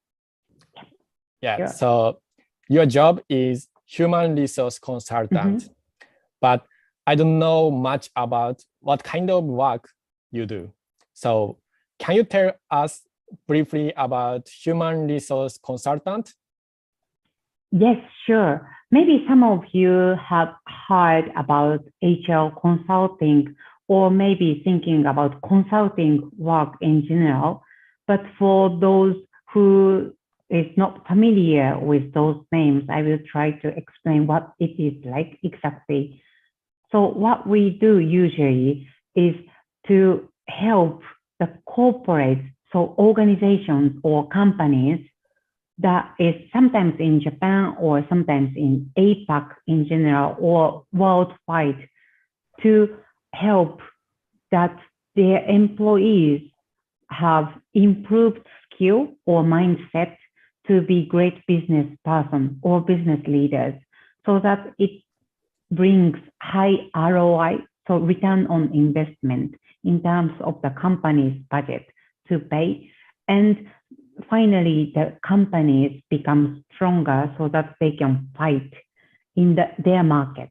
Yeah, Sure. so your job is human resource consultant, but I don't know much about what kind of work you do. So can you tell us briefly about human resource consultant? Yes, sure. Maybe some of you have heard about HR consulting, or maybe thinking about consulting work in general. But for those who is not familiar with those names, I will try to explain what it is like exactly. So what we do usually is to help the corporate, so organizations or companies that is sometimes in Japan or sometimes in APAC in general or worldwide, to help that their employees have improved skill or mindset to be great business person or business leaders, so that it brings high ROI, so return on investment in terms of the company's budget to pay. And finally, the companies become stronger so that they can fight in their market.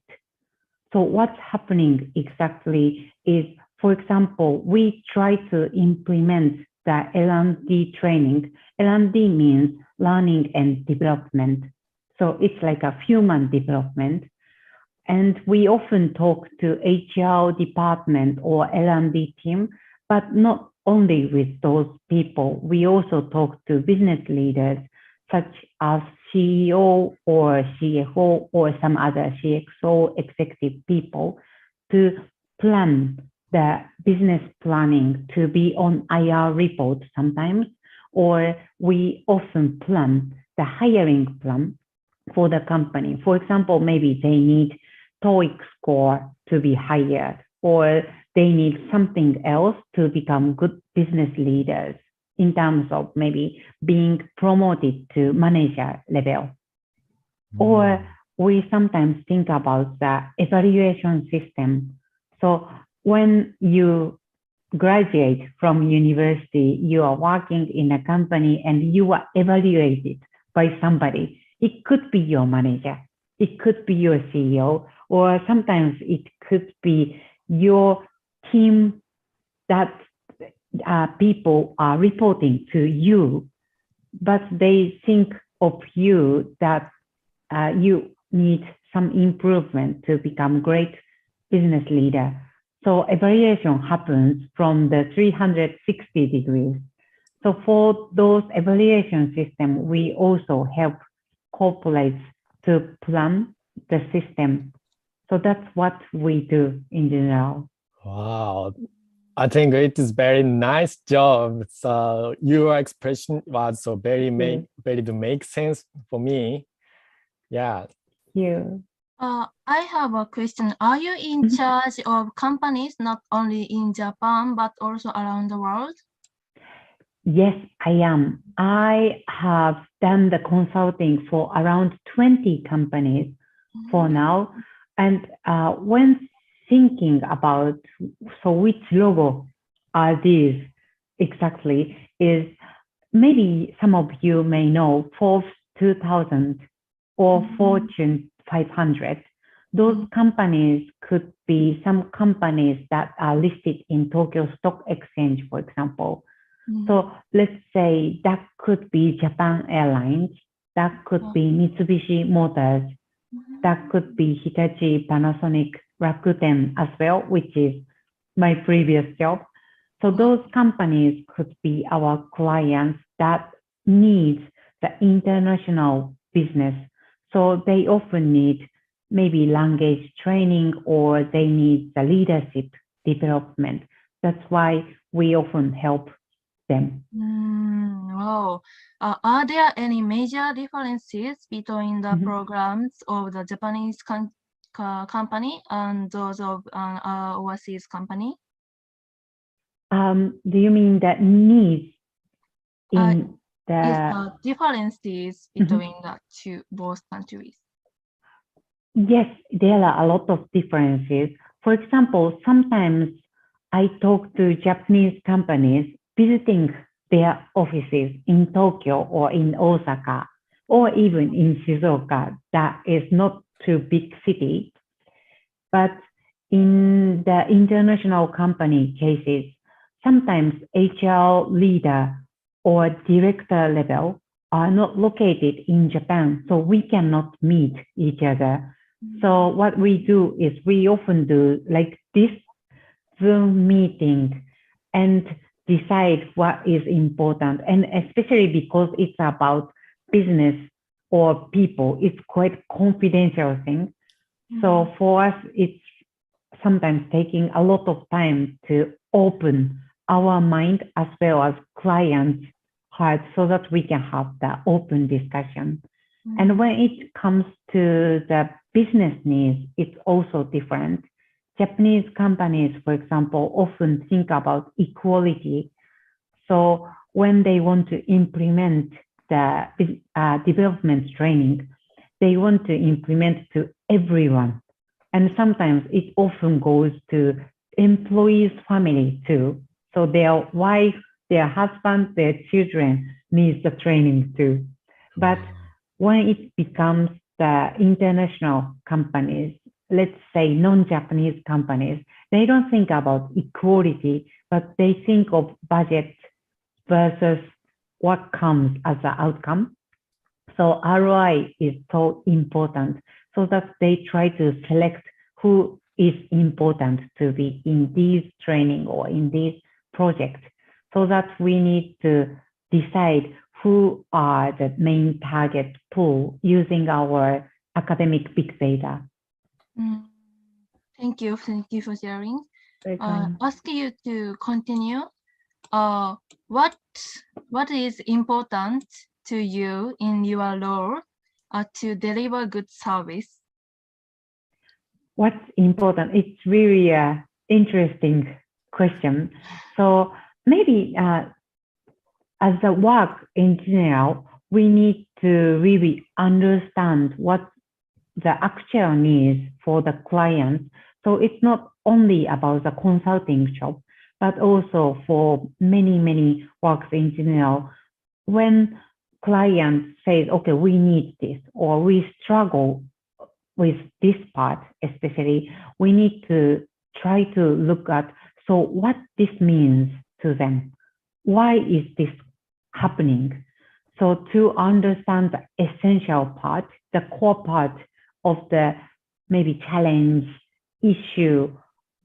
So what's happening exactly is, for example, we try to implement the L&D training. L&D means learning and development. So it's like a human development. And we often talk to HR department or L&D team, but not only with those people. We also talk to business leaders such as CEO or CFO or some other CXO executive people to plan the business planning to be on IR report sometimes, or we often plan the hiring plan for the company. For example, maybe they need TOEIC score to be hired, or they need something else to become good business leaders in terms of maybe being promoted to manager level. Or we sometimes think about the evaluation system. So when you graduate from university, you are working in a company and you are evaluated by somebody. It could be your manager, it could be your CEO, or sometimes it could be your team that people are reporting to you, but they think of you that you need some improvement to become great business leader. So evaluation happens from the 360 degrees. So for those evaluation system, we also help corporates to plan the system. So that's what we do in general. Wow, I think it is very nice job. So your expression was so very to make sense for me. Yeah. You. I have a question. Are you in charge of companies not only in Japan but also around the world? Yes, I am. I have done the consulting for around 20 companies for now. And when thinking about, so which logo are these exactly, is maybe some of you may know Forbes 2000 or Fortune 500. Those companies could be some companies that are listed in Tokyo Stock Exchange, for example. So let's say that could be Japan Airlines, that could be Mitsubishi Motors, that could be Hitachi, Panasonic, Rakuten as well, which is my previous job. So those companies could be our clients that need the international business. So they often need maybe language training or they need the leadership development. That's why we often help them. Wow. Are there any major differences between the programs of the Japanese company and those of overseas company? Do you mean the needs in the differences between the both countries? Yes, there are a lot of differences. For example, sometimes I talk to Japanese companies visiting their offices in Tokyo or in Osaka or even in Shizuoka. That is not too big city. But in the international company cases, sometimes HR leader or director level are not located in Japan, so we cannot meet each other. So what we do is we often do like this Zoom meeting and decide what is important. And especially because it's about business or people, it's quite confidential thing. So for us, it's sometimes taking a lot of time to open our mind as well as clients' heart so that we can have the open discussion. And when it comes to the business needs, it's also different. Japanese companies, for example, often think about equality. So when they want to implement the development training, they want to implement to everyone. And sometimes it often goes to employees' family too. So their wife, their husband, their children needs the training too. But when it becomes the international companies, let's say non-Japanese companies, they don't think about equality, but they think of budget versus what comes as the outcome. So ROI is so important, so that they try to select who is important to be in these training or in these projects, so that we need to decide who are the main target pool using our academic big data. Thank you for sharing. Ask you to continue. What is important to you in your role to deliver good service? What's important? It's really an interesting question. So maybe as a work in general, we need to really understand what the actual needs for the client. So it's not only about the consulting job, but also for many works in general. When client says, okay, we need this, or we struggle with this part, especially, we need to try to look at, so what this means to them. Why is this happening? So to understand the essential part, the core part of the maybe challenge, issue,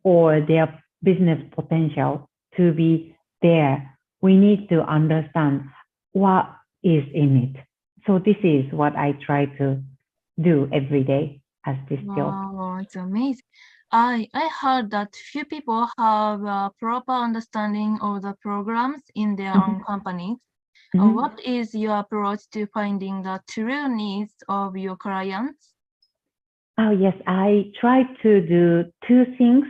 or their business potential to be there, we need to understand what is in it. So this is what I try to do every day as this job. Wow, it's amazing. I heard that few people have a proper understanding of the programs in their own companies. What is your approach to finding the true needs of your clients? Oh, yes, I try to do two things,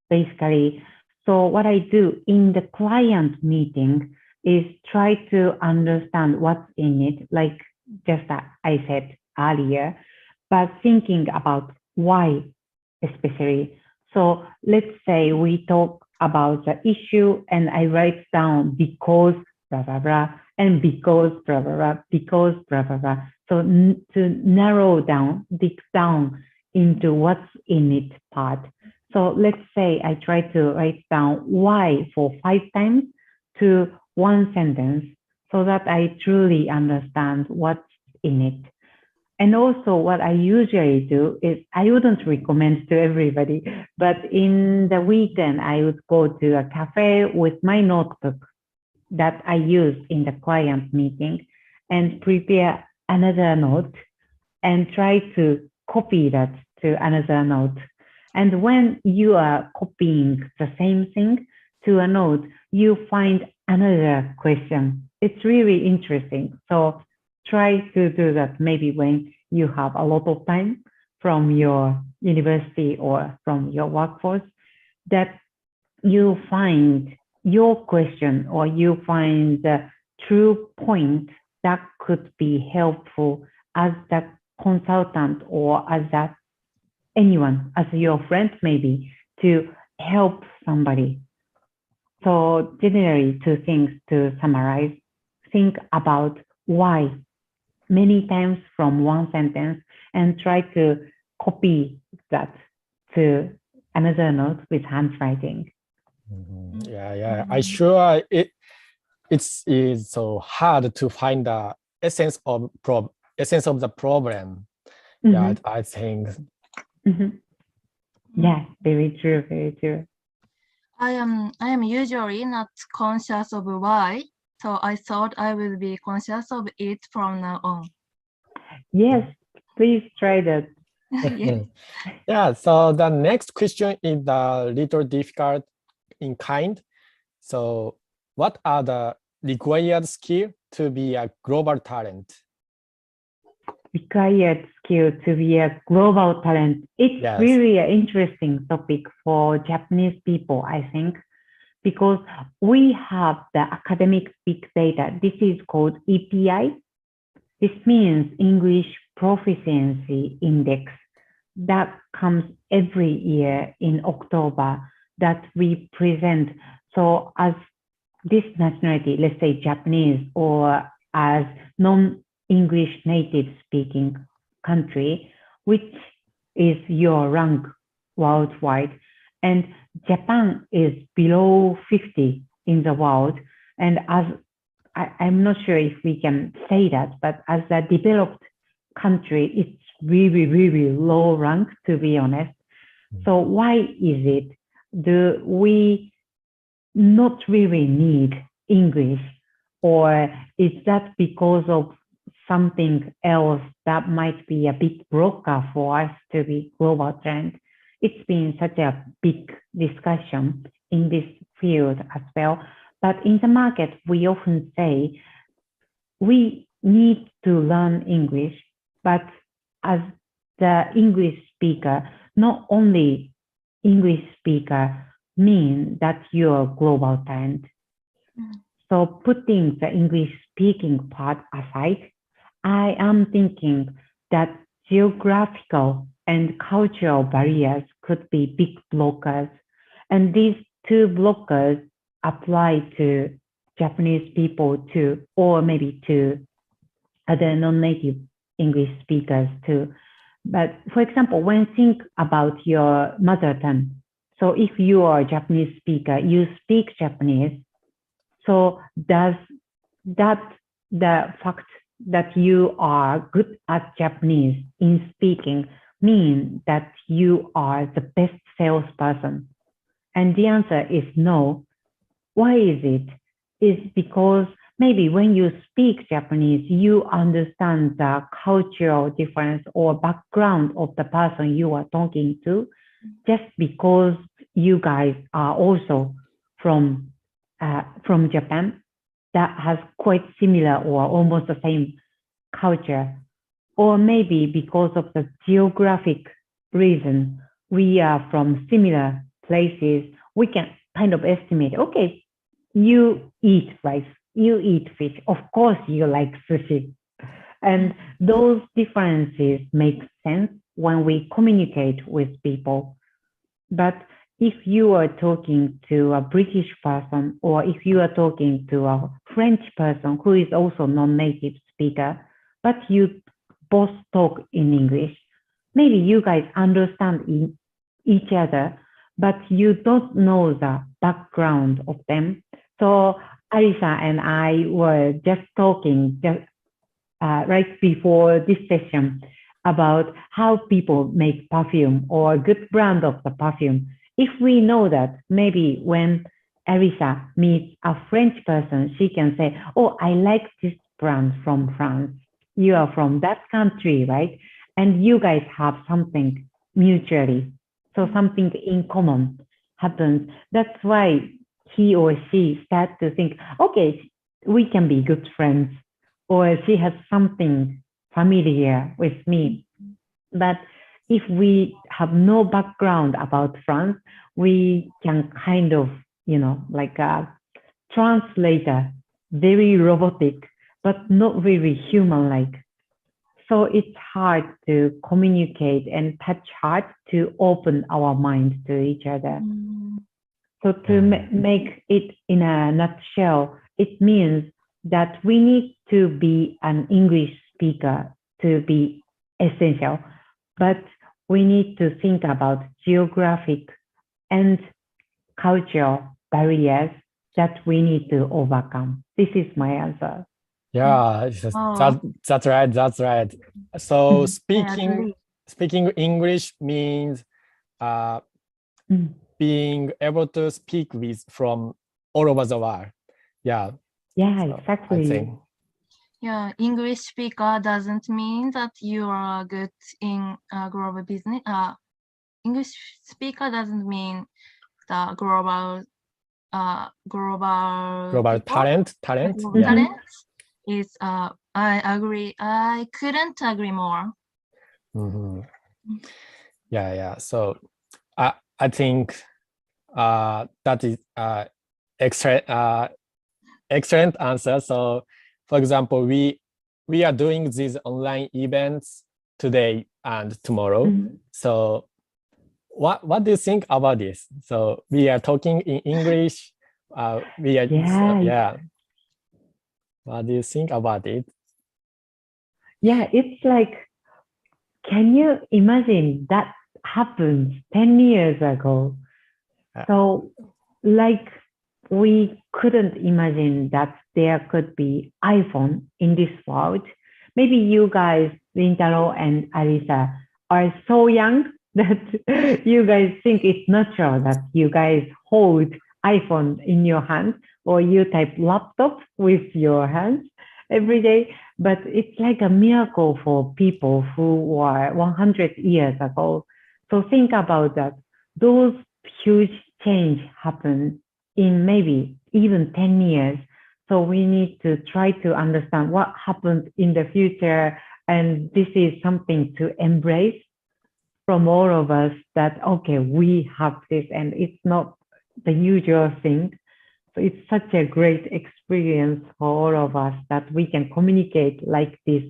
basically. So what I do in the client meeting is try to understand what's in it, like just that I said earlier, but thinking about why especially. So let's say we talk about the issue and I write down because blah, blah, blah, and because blah, blah, blah, because blah, blah, blah. So to narrow down, dig down into what's in it part. So let's say I try to write down why for 5 times to one sentence so that I truly understand what's in it. And also what I usually do is I wouldn't recommend to everybody, but in the weekend, I would go to a cafe with my notebook that I use in the client meeting and prepare another note and try to copy that to another note. And when you are copying the same thing to a note, you find another question. It's really interesting. So try to do that maybe when you have a lot of time from your university or from your workforce, that you find your question or you find the true point that could be helpful as the consultant or as that anyone, as your friend maybe, to help somebody. So generally 2 things to summarize: think about why many times from one sentence and try to copy that to another note with handwriting. Yeah. I sure it's so hard to find the essence of the problem. Yeah, I think. Yeah, very true, very true. I am usually not conscious of why, so I thought I will be conscious of it from now on. Yes, please try that. Yeah. Yeah, so the next question is a little difficult in kind. So what are the required skills to be a global talent? Required skill to be a global talent. It's Yes. really an interesting topic for Japanese people, I think, because we have the academic big data. This is called EPI. This means English Proficiency Index that comes every year in October that we present. So as this nationality, let's say Japanese, or as non-English native speaking country, which is your rank worldwide. And Japan is below 50 in the world. And as I'm not sure if we can say that, but as a developed country, it's really, really low rank, to be honest. So why is it? Do we not really need English? Or is that because of something else that might be a big blocker for us to be global trend? It's been such a big discussion in this field as well. But in the market, we often say we need to learn English, but as the English speaker, not only English speaker mean that you're global talent. So putting the English speaking part aside, I am thinking that geographical and cultural barriers could be big blockers. And these 2 blockers apply to Japanese people too, or maybe to other non-native English speakers too. But for example, when you think about your mother tongue, so if you are a Japanese speaker, you speak Japanese, so does that the fact that you are good at Japanese in speaking mean that you are the best salesperson? And the answer is no. Why is it? It's because maybe when you speak Japanese, you understand the cultural difference or background of the person you are talking to, just because you guys are also from Japan, that has quite similar or almost the same culture. Or maybe because of the geographic reason, we are from similar places, we can kind of estimate, okay, you eat rice, you eat fish, of course you like sushi. And those differences make sense when we communicate with people. But if you are talking to a British person, or if you are talking to a French person who is also non-native speaker, but you both talk in English, maybe you guys understand each other, but you don't know the background of them. So Arisa and I were just talking right before this session about how people make perfume or a good brand of the perfume. If we know that, maybe when Arisa meets a French person, she can say, oh, I like this brand from France. You are from that country, right? And you guys have something mutually. So something in common happens. That's why he or she starts to think, okay, we can be good friends, or she has something familiar with me. But if we have no background about France, we can kind of, like a translator, very robotic, but not really human-like. So it's hard to communicate and touch hard to open our minds to each other. So to make it in a nutshell, it means that we need to be an English speaker to be essential, but we need to think about geographic and cultural barriers that we need to overcome. This is my answer. Yeah, that's right. That's right. So agree. speaking English means being able to speak with from all over the world. Yeah. Yeah, So exactly. I think. Yeah, English speaker doesn't mean that you are good in global business. English speaker doesn't mean the global Global people. talent. Global Yeah. talent is I agree. I couldn't agree more. Yeah. So I think that is excellent answer. So for example, we are doing these online events today and tomorrow. So what do you think about this? So we are talking in English. We are Yeah. What do you think about it? Yeah, it's like, can you imagine that happened 10 years ago? So like we couldn't imagine that there could be iPhone in this world. Maybe you guys, Rintaro and Arisa, are so young that you guys think it's natural that you guys hold iPhone in your hand, or you type laptop with your hands every day. But it's like a miracle for people who were 100 years ago. So think about that. Those huge change happen in maybe even 10 years. So we need to try to understand what happens in the future. And this is something to embrace from all of us, that, okay, we have this and it's not the usual thing. So it's such a great experience for all of us that we can communicate like this.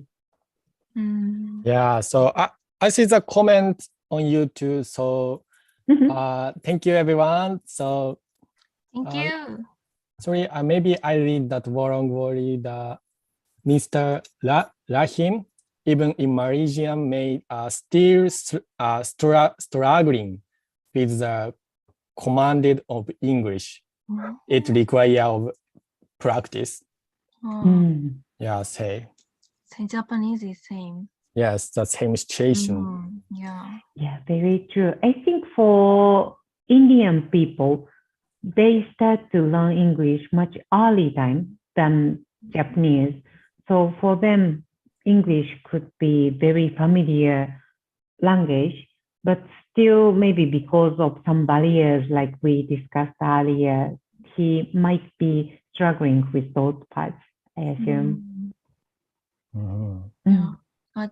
Yeah, so I see the comment on YouTube. So thank you, everyone. So thank you. Sorry, maybe I read that wrongly. The Mr. Rahim, even in Malaysia, may still struggling with the commanded of English. It requires practice. Yeah, say. Japanese is same. Yes, the same situation. Yeah, very true. I think for Indian people, they start to learn English much early time than Japanese. So for them, English could be very familiar language, but still maybe because of some barriers like we discussed earlier, he might be struggling with those parts, I assume.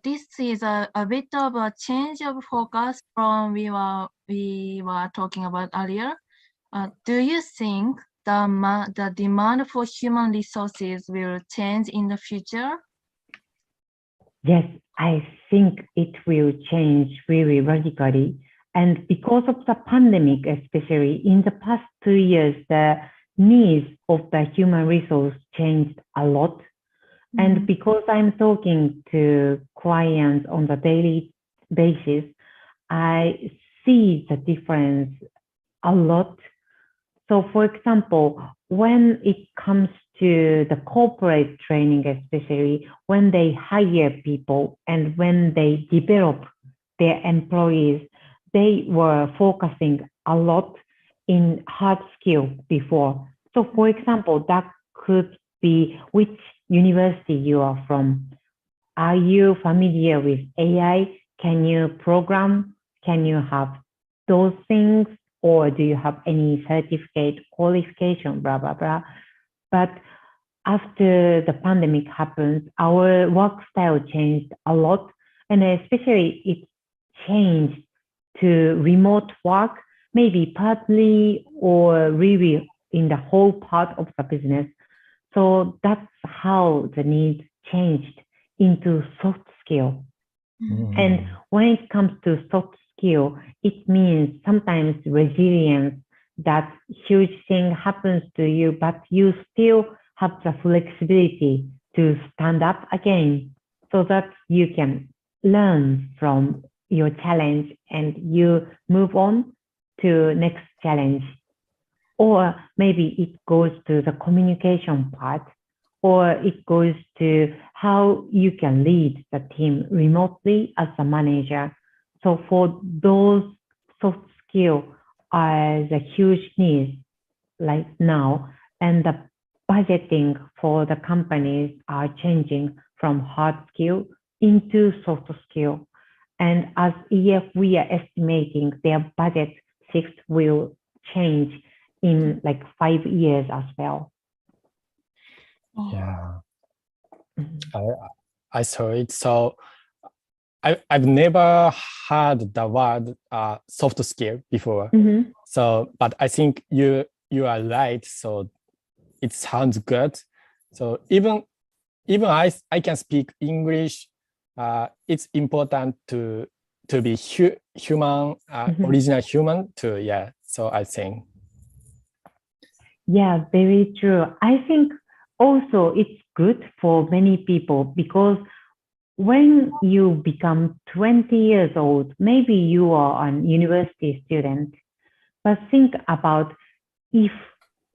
This is a bit of a change of focus from we were talking about earlier. Do you think the demand for human resources will change in the future? Yes, I think it will change really radically. And because of the pandemic, especially in the past 2 years, the needs of the human resource changed a lot. And because I'm talking to clients on the daily basis, I see the difference a lot. So for example, when it comes to the corporate training, especially when they hire people and when they develop their employees, they were focusing a lot in hard skill before. So for example, that could be which university you are from. Are you familiar with AI? Can you program? Can you have those things? Or do you have any certificate, qualification, blah, blah, blah. But after the pandemic happens, our work style changed a lot. And especially it changed to remote work, maybe partly or really in the whole part of the business. So that's how the needs changed into soft skill. And when it comes to soft skill, it means sometimes resilience, that huge thing happens to you, but you still have the flexibility to stand up again so that you can learn from your challenge and you move on to next challenge. Or maybe it goes to the communication part, or it goes to how you can lead the team remotely as a manager. So for those soft skills are the huge need like now, and the budgeting for the companies are changing from hard skill into soft skill. And as EF, we are estimating their budget shift will change in like 5 years as well. Yeah, I saw it. So I've never heard the word soft skill before. So, but I think you are right. So it sounds good. So even I can speak English. It's important to be human, original human too. Yeah. So I think. Yeah, very true. I think also it's good for many people because when you become 20 years old, maybe you are a university student, but think about if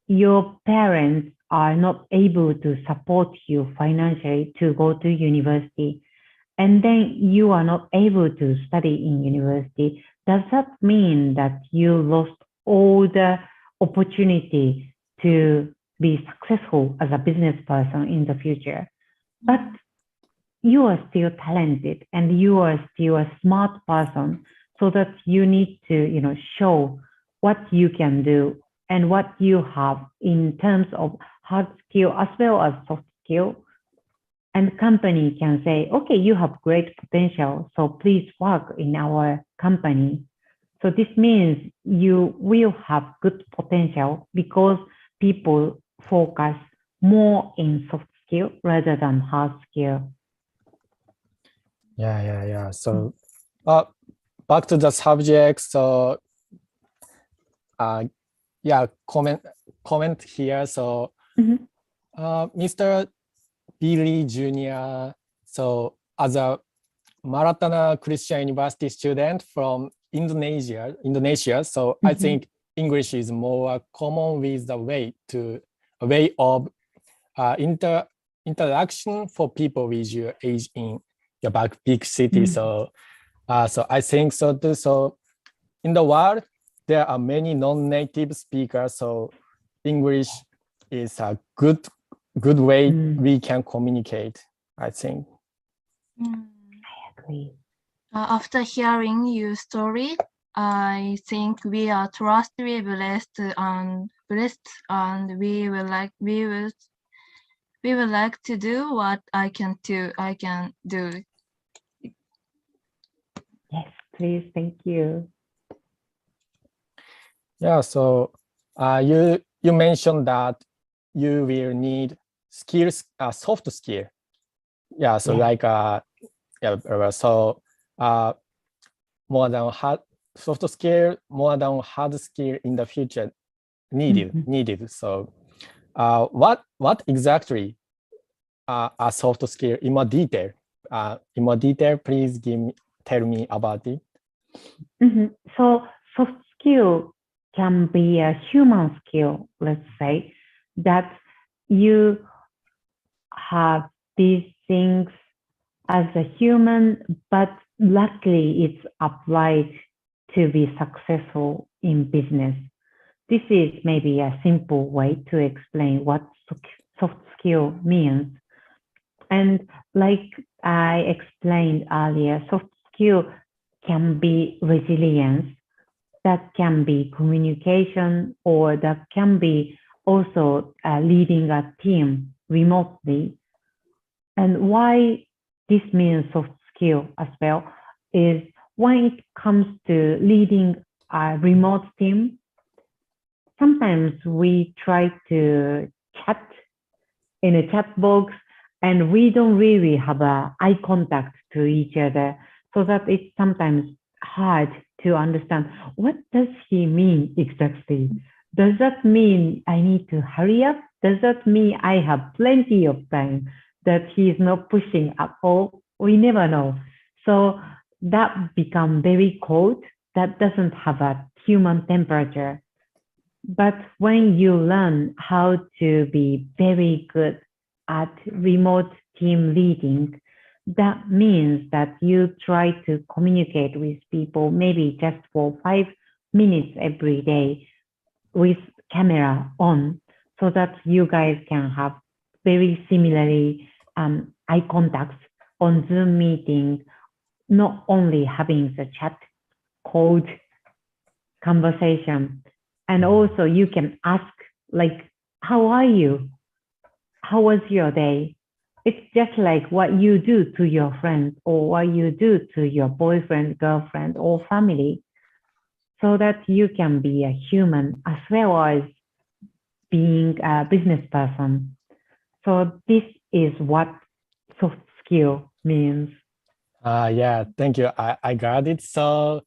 your parents are not able to support you financially to go to university, and then you are not able to study in university, does that mean that you lost all the opportunity to be successful as a business person in the future? But you are still talented and you are still a smart person, so that you need to, show what you can do and what you have in terms of hard skill as well as soft skill. And company can say, okay, you have great potential, so please work in our company. So this means you will have good potential because people focus more in soft skill rather than hard skill. Yeah. So back to the subject. So comment here. So Mr. Billy Jr. So as a Maratana Christian University student from Indonesia. So I think English is more common with the way of interaction for people with your age in your big city. So I think so too. So in the world, there are many non-native speakers. So English is a good way we can communicate, I think. I agree. After hearing your story, I think we are truly blessed, and we would like to do what I can do. Yes, please. Thank you. Yeah. So you mentioned that you will need skills, soft skill. Yeah. So like so more than soft skill more than hard skill in the future needed. So what exactly are soft skill in more detail? Please tell me about it. So soft skill can be a human skill, let's say, that you have these things as a human, but luckily it's applied to be successful in business. This is maybe a simple way to explain what soft skill means. And like I explained earlier, soft skill can be resilience, that can be communication, or that can be also leading a team remotely. And why this means soft skill as well is when it comes to leading a remote team, sometimes we try to chat in a chat box and we don't really have a eye contact to each other, so that it's sometimes hard to understand what does he mean exactly. Does that mean I need to hurry up? Does that mean I have plenty of time, that he is not pushing at all? We never know. So that become very cold. That doesn't have a human temperature. But when you learn how to be very good at remote team leading, that means that you try to communicate with people maybe just for 5 minutes every day with camera on, so that you guys can have very similarly eye contacts on Zoom meeting, not only having the chat, cold conversation. And also you can ask, like, how are you? How was your day? It's just like what you do to your friends or what you do to your boyfriend, girlfriend, or family, so that you can be a human as well as being a business person. So this is what soft skill means. Yeah, thank you. I got it. So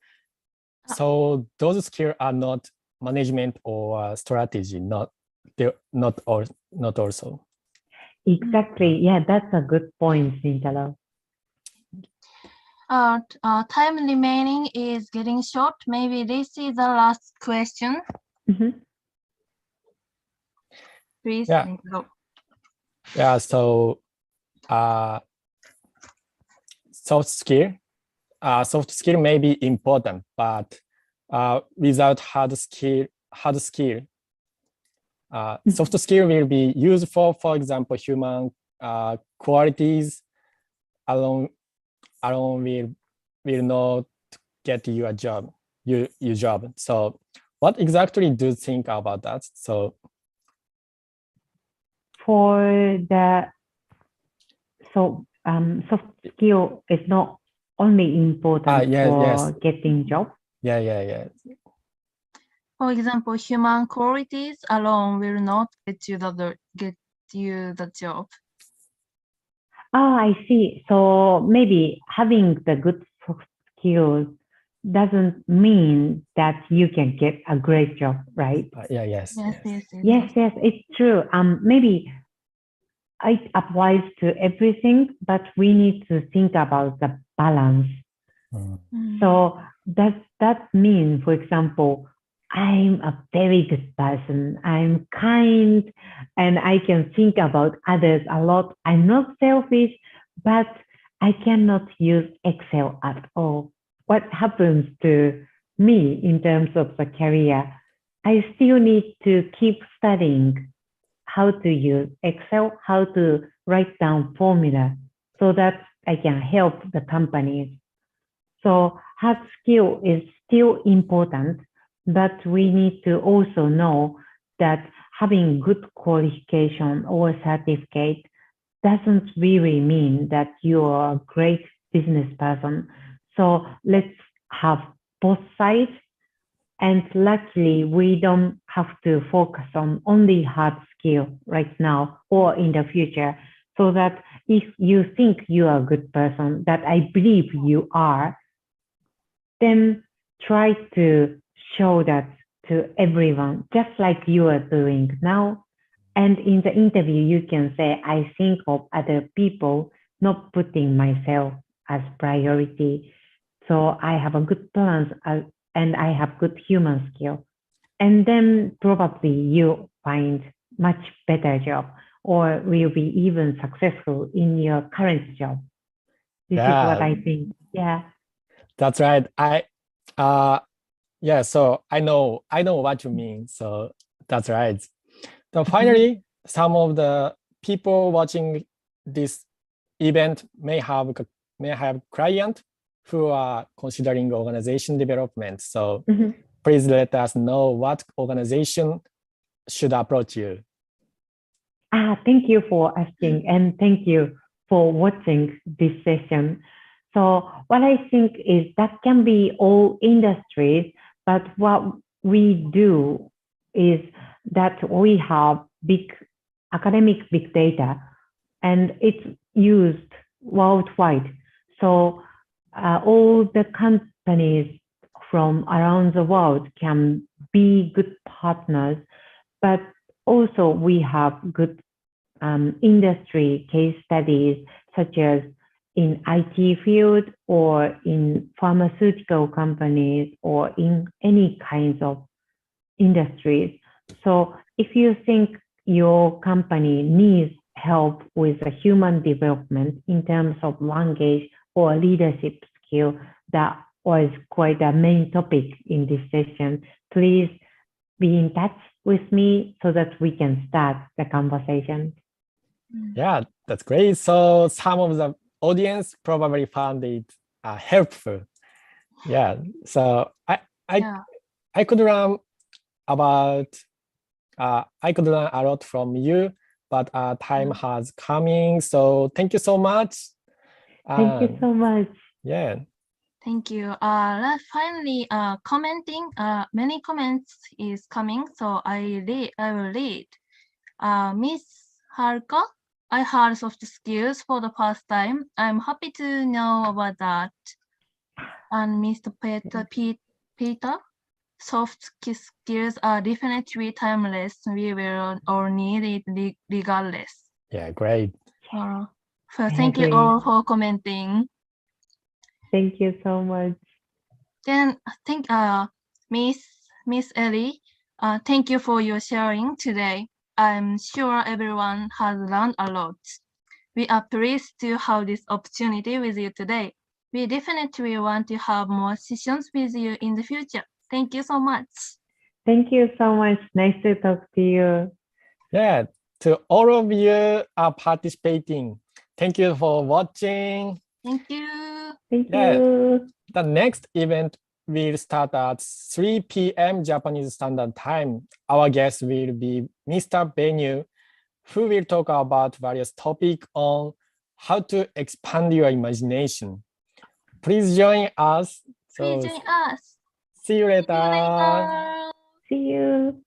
those skills are not management or strategy, not also. Exactly. Yeah, that's a good point, Sintalo. Time remaining is getting short. Maybe this is the last question. Please. Yeah. Go. Yeah. So soft skill may be important, but without hard skill, soft skill will be useful. For example, human qualities alone will not get you a job. Your job. So, what exactly do you think about that? So, soft skill is not only important for getting job. Yeah. For example, human qualities alone will not get you the job. Oh, I see. So maybe having the good soft skills doesn't mean that you can get a great job, right? Yes, it's true. Maybe it applies to everything, but we need to think about the balance. So does that mean, for example, I'm a very good person, I'm kind, and I can think about others a lot. I'm not selfish, but I cannot use Excel at all. What happens to me in terms of the career? I still need to keep studying how to use Excel, how to write down formula so that I can help the companies. So hard skill is still important, but we need to also know that having good qualification or certificate doesn't really mean that you are a great business person. So let's have both sides. And luckily, we don't have to focus on only hard skill right now or in the future. So that if you think you are a good person, that I believe you are, then try to show that to everyone, just like you are doing now. And in the interview, you can say, I think of other people, not putting myself as priority. So I have a good plans and I have good human skill. And then probably you find much better job or will be even successful in your current job. This is what I think. Yeah. That's right. So I know what you mean. So that's right. So finally, some of the people watching this event may have clients who are considering organization development. So please let us know what organization should approach you. Thank you for asking and thank you for watching this session. So what I think is that can be all industries, but what we do is that we have big academic big data and it's used worldwide. So all the companies from around the world can be good partners, but also we have good industry case studies such as in IT field or in pharmaceutical companies or in any kinds of industries. So if you think your company needs help with a human development in terms of language or leadership skill, that was quite a main topic in this session, please be in touch with me so that we can start the conversation. Yeah, that's great. So some of the audience probably found it helpful. Yeah, so I could learn about I could learn a lot from you, but time has coming. So thank you so much. Thank you so much. Yeah. Thank you. Finally, commenting. Many comments is coming, so I will read. Miss Haruka, I heard soft skills for the first time. I'm happy to know about that. And Mr. Peter, soft skills are definitely timeless. We will all need it regardless. Yeah, great. So thank you all for commenting. Thank you so much. Then I think Miss Ellie, thank you for your sharing today. I'm sure everyone has learned a lot. We are pleased to have this opportunity with you today. We definitely want to have more sessions with you in the future. Thank you so much. Thank you so much. Nice to talk to you. Yeah, to all of you are participating. Thank you for watching. Thank you. Thank you. The next event will start at 3 p.m. Japanese Standard Time. Our guest will be Mr. Benyu, who will talk about various topics on how to expand your imagination. Please join us. Please join us. See you later. See you later. See you.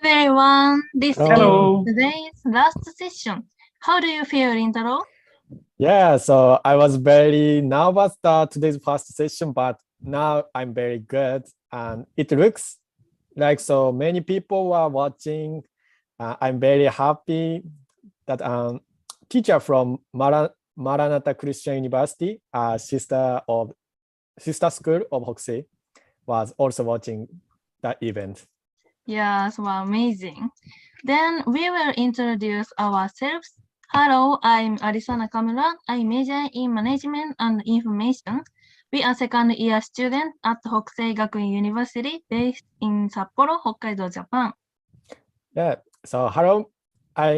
everyone. This Hello. is today's last session. How do you feel, Rintaro? Yeah, so I was very nervous that today's first session, but now I'm very good. And it looks like so many people are watching. I'm very happy that teacher from Maranatha Christian University, sister school of Hokusei, was also watching that event. Yes, well, amazing. Then we will introduce ourselves. Hello, I'm Arisa Nakamura. I major in management and information. We are second year students at Hokusei Gakuen University based in Sapporo, Hokkaido, Japan. Yeah, so hello,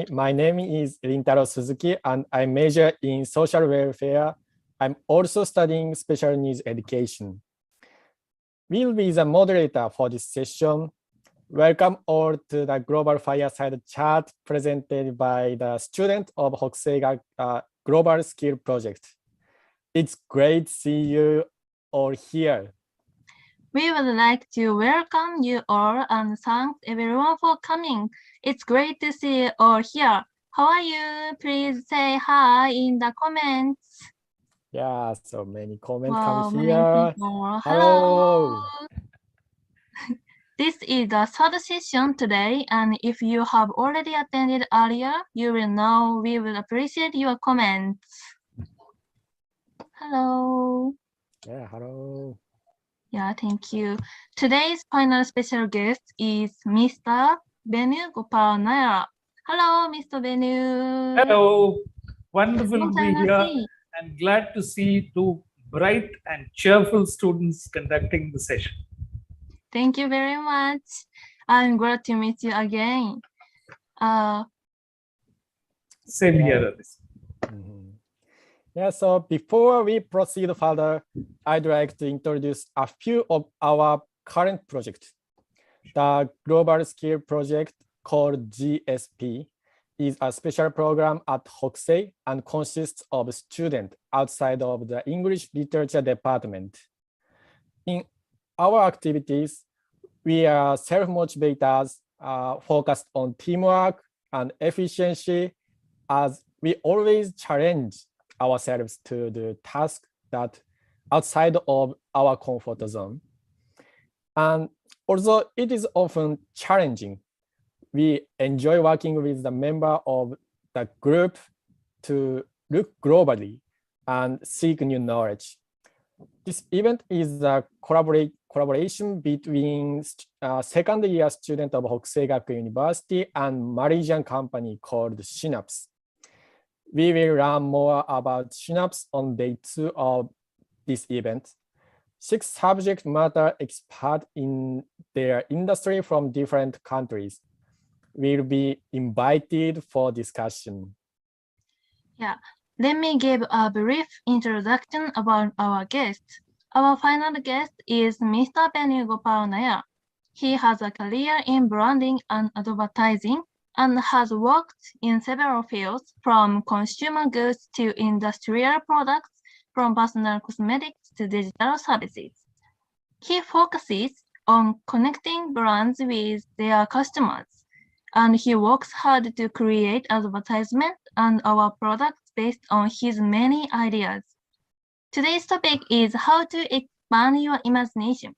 my name is Rintaro Suzuki and I major in social welfare. I'm also studying special needs education. We'll be the moderator for this session. Welcome all to the Global Fireside chat presented by the student of Hokusei Global Skill Project. It's great to see you all here. We would like to welcome you all and thank everyone for coming. It's great to see you all here. How are you? Please say hi in the comments. Yeah, so many comments Wow, come many here. people. Hello. This is the third session today, and if you have already attended earlier, you will know we will appreciate your comments. Hello. Yeah, hello. Yeah, thank you. Today's final special guest is Mr. Benu Gopal Nair. Hello, Mr. Benu. Hello. Wonderful Long to be time no here see. and glad to see two bright and cheerful students conducting the session. Thank you very much. I'm glad to meet you again. Same here, Alice. Yeah, so before we proceed further, I'd like to introduce a few of our current projects. The Global Skill Project called GSP is a special program at Hokusei and consists of students outside of the English Literature Department. In our activities, we are self-motivators focused on teamwork and efficiency, as we always challenge ourselves to do tasks that outside of our comfort zone. And although it is often challenging, we enjoy working with the member of the group to look globally and seek new knowledge. This event is a collaboration between second year student of Hokusei Gakuen University and Malaysian company called Synapze. We will learn more about Synapze on day 2 of this event. 6 subject matter experts in their industry from different countries will be invited for discussion. Yeah, let me give a brief introduction about our guest. Our final guest is Mr. Benu Gopal Nair. He has a career in branding and advertising and has worked in several fields from consumer goods to industrial products, from personal cosmetics to digital services. He focuses on connecting brands with their customers, and he works hard to create advertisements and our products based on his many ideas. Today's topic is how to expand your imagination.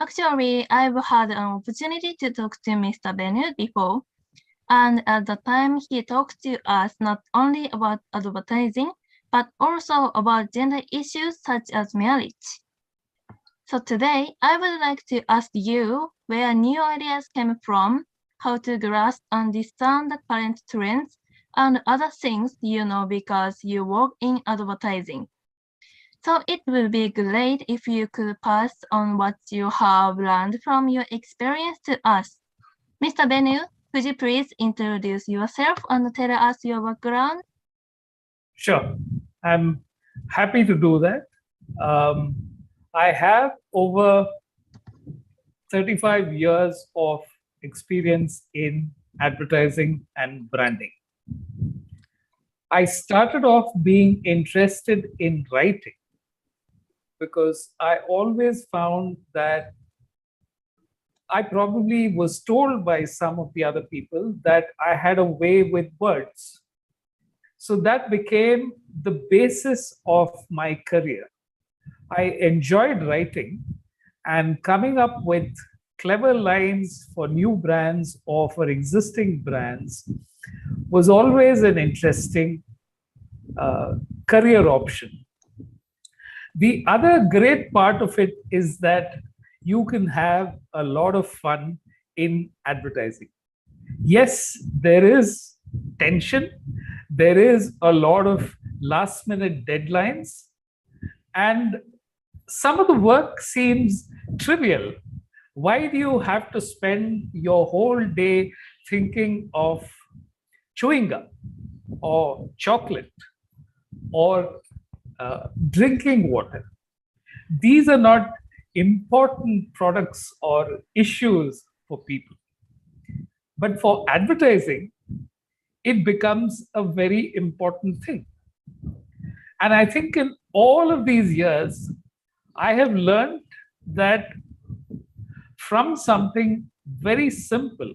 Actually, I've had an opportunity to talk to Mr. Benu before, and at the time he talked to us not only about advertising, but also about gender issues such as marriage. So today, I would like to ask you where new ideas came from, how to grasp and discern the current trends, and other things you know because you work in advertising. So it would be great if you could pass on what you have learned from your experience to us. Mr. Benu, could you please introduce yourself and tell us your background? Sure. I'm happy to do that. I have over 35 years of experience in advertising and branding. I started off being interested in writing because I always found that I probably was told by some of the other people that I had a way with words. So that became the basis of my career. I enjoyed writing and coming up with clever lines for new brands or for existing brands was always an interesting career option. The other great part of it is that you can have a lot of fun in advertising. Yes, there is tension, there is a lot of last minute deadlines, and some of the work seems trivial. Why do you have to spend your whole day thinking of chewing gum or chocolate or drinking water? These are not important products or issues for people. But for advertising, it becomes a very important thing. And I think in all of these years, I have learned that from something very simple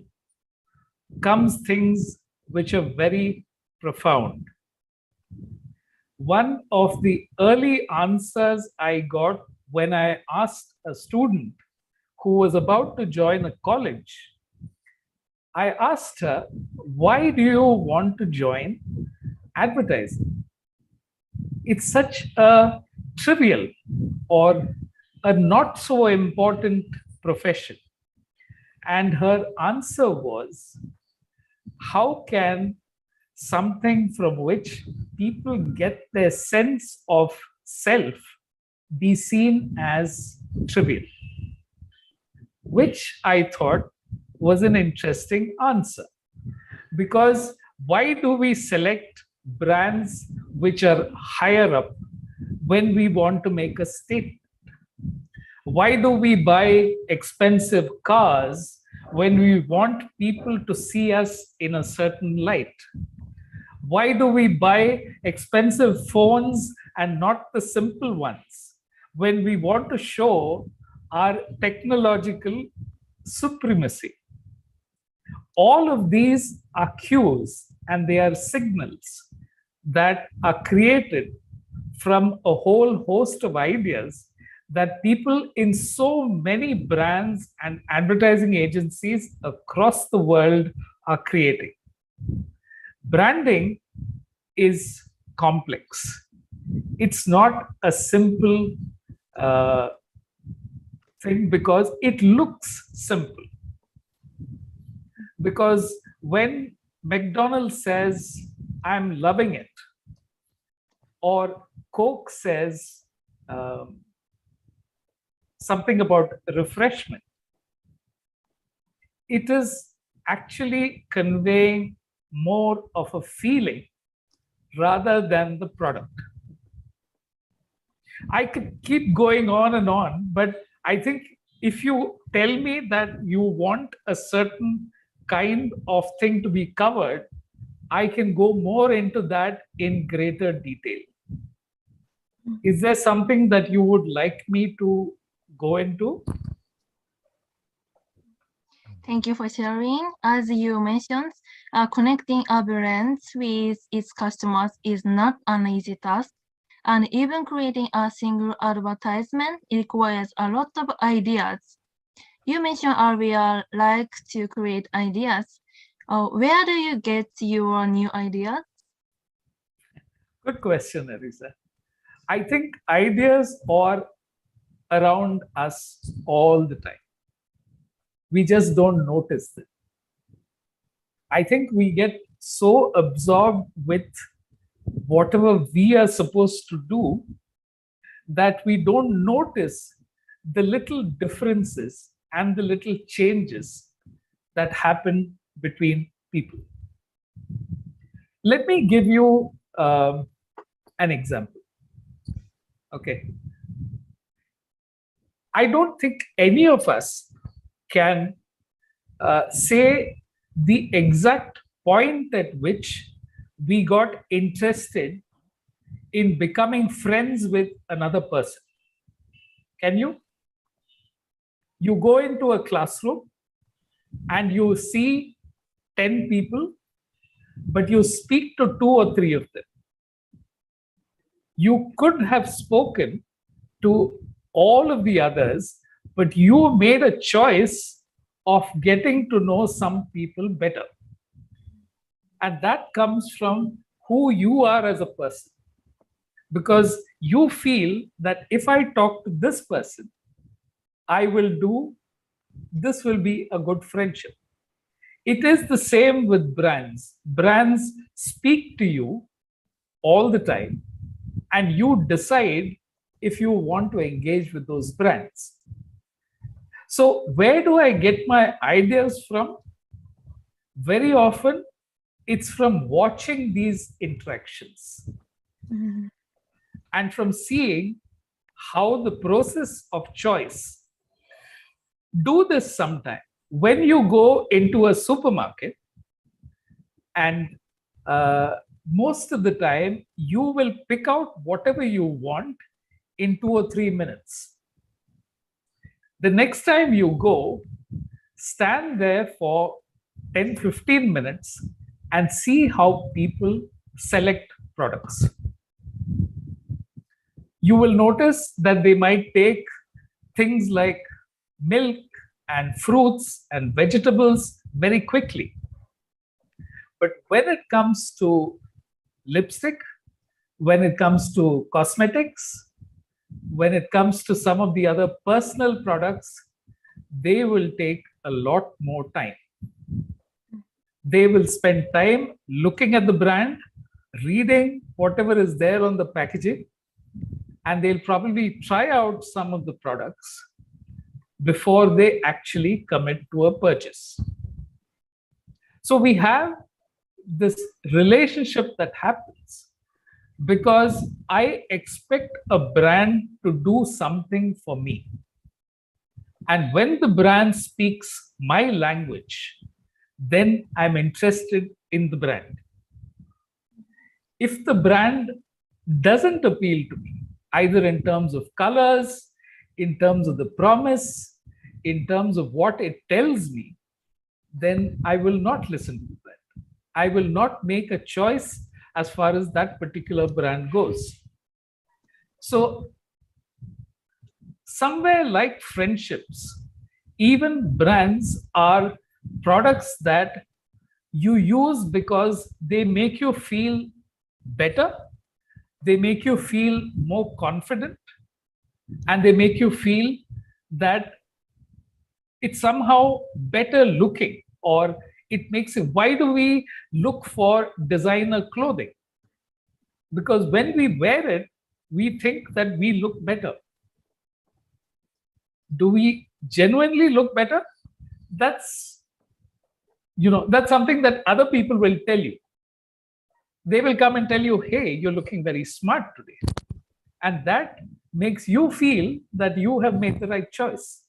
comes things which are very profound. One of the early answers I got when I asked a student who was about to join a college, I asked her, why do you want to join advertising? It's such a trivial or a not so important profession. And her answer was, how can something from which people get their sense of self be seen as trivial? Which I thought was an interesting answer. Because why do we select brands which are higher up when we want to make a statement? Why do we buy expensive cars when we want people to see us in a certain light? Why do we buy expensive phones and not the simple ones when we want to show our technological supremacy? All of these are cues and they are signals that are created from a whole host of ideas that people in so many brands and advertising agencies across the world are creating. Branding is complex. It's not a simple thing because it looks simple. Because when McDonald's says, I'm loving it, or Coke says something about refreshment, it is actually conveying more of a feeling rather than the product. I could keep going on, but I think if you tell me that you want a certain kind of thing to be covered, I can go more into that in greater detail. Is there something that you would like me to go into? Thank you for sharing. As you mentioned, connecting a brand with its customers is not an easy task. And even creating a single advertisement requires a lot of ideas. You mentioned earlier, like to create ideas. Where do you get your new ideas? Good question, Arisa. I think ideas are around us all the time. We just don't notice them. I think we get so absorbed with whatever we are supposed to do that we don't notice the little differences and the little changes that happen between people. Let me give you an example. Okay. I don't think any of us can say the exact point at which we got interested in becoming friends with another person. Can you? You go into a classroom and you see 10 people, but you speak to 2 or 3 of them. You could have spoken to all of the others, but you made a choice of getting to know some people better. And that comes from who you are as a person. Because you feel that if I talk to this person, this will be a good friendship. It is the same with brands. Brands speak to you all the time, and you decide if you want to engage with those brands. So where do I get my ideas from? Very often, it's from watching these interactions and from seeing how the process of choice. Do this sometime. When you go into a supermarket, and most of the time, you will pick out whatever you want in 2 or 3 minutes. The next time you go, stand there for 10-15 minutes and see how people select products. You will notice that they might take things like milk and fruits and vegetables very quickly. But when it comes to lipstick, when it comes to cosmetics, when it comes to some of the other personal products, they will take a lot more time. They will spend time looking at the brand, reading whatever is there on the packaging, and they'll probably try out some of the products before they actually commit to a purchase. So we have this relationship that happens because I expect a brand to do something for me. And when the brand speaks my language, then I'm interested in the brand. If the brand doesn't appeal to me, either in terms of colors, in terms of the promise, in terms of what it tells me, then I will not listen to that. I will not make a choice as far as that particular brand goes. So somewhere like friendships, even brands are products that you use because they make you feel better, they make you feel more confident, and they make you feel that it's somehow better looking, or it makes it. Why do we look for designer clothing? Because when we wear it, we think that we look better. Do we genuinely look better? That's something that other people will tell you. They will come and tell you, hey, you're looking very smart today. And that makes you feel that you have made the right choice.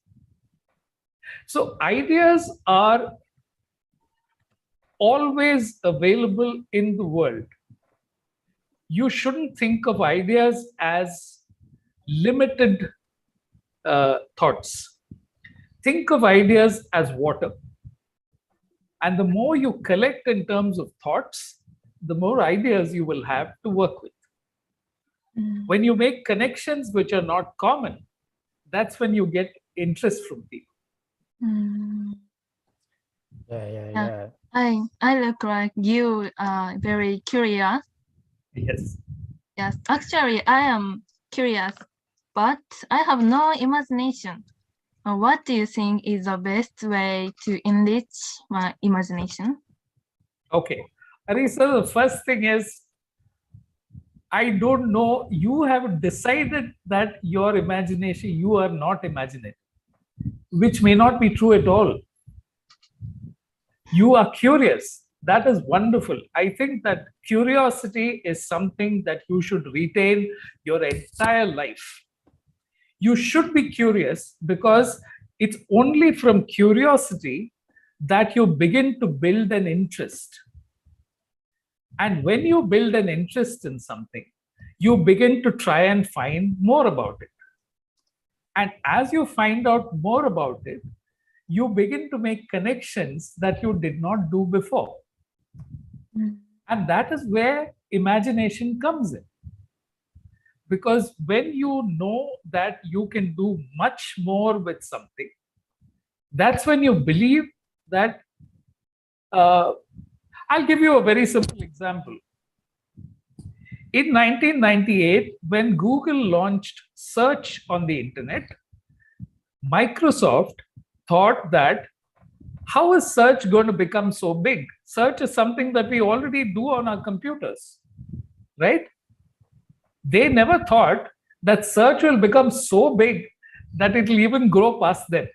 So ideas are always available in the world. You shouldn't think of ideas as limited thoughts. Think of ideas as water. And the more you collect in terms of thoughts, the more ideas you will have to work with. When you make connections which are not common, that's when you get interest from people. Yeah. I look like you are very curious. Yes. Yes, actually, I am curious, but I have no imagination. What do you think is the best way to enrich my imagination? Okay. Arisa, the first thing is, I don't know, you have decided that your imagination, you are not imaginative, which may not be true at all. You are curious. That is wonderful. I think that curiosity is something that you should retain your entire life. You should be curious because it's only from curiosity that you begin to build an interest. And when you build an interest in something, you begin to try and find more about it. And as you find out more about it, you begin to make connections that you did not do before. And that is where imagination comes in. Because when you know that you can do much more with something, that's when you believe that. I'll give you a very simple example. In 1998, when Google launched search on the internet, Microsoft thought that, how is search going to become so big? Search is something that we already do on our computers, right? They never thought that search will become so big that it will even grow past them.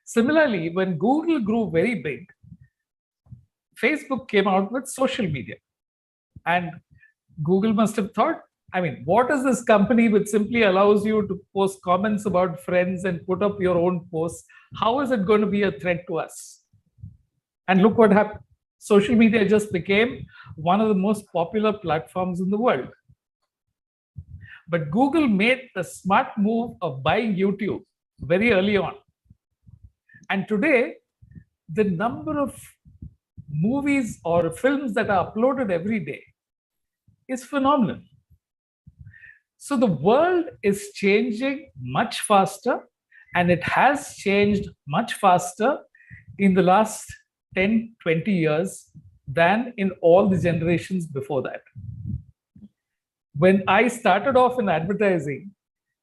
Similarly, when Google grew very big, Facebook came out with social media. And Google must have thought, I mean, what is this company which simply allows you to post comments about friends and put up your own posts? How is it going to be a threat to us? And look what happened. Social media just became one of the most popular platforms in the world. But Google made the smart move of buying YouTube very early on. And today, the number of movies or films that are uploaded every day is phenomenal. So the world is changing much faster, and it has changed much faster in the last 10, 20 years than in all the generations before that. When I started off in advertising,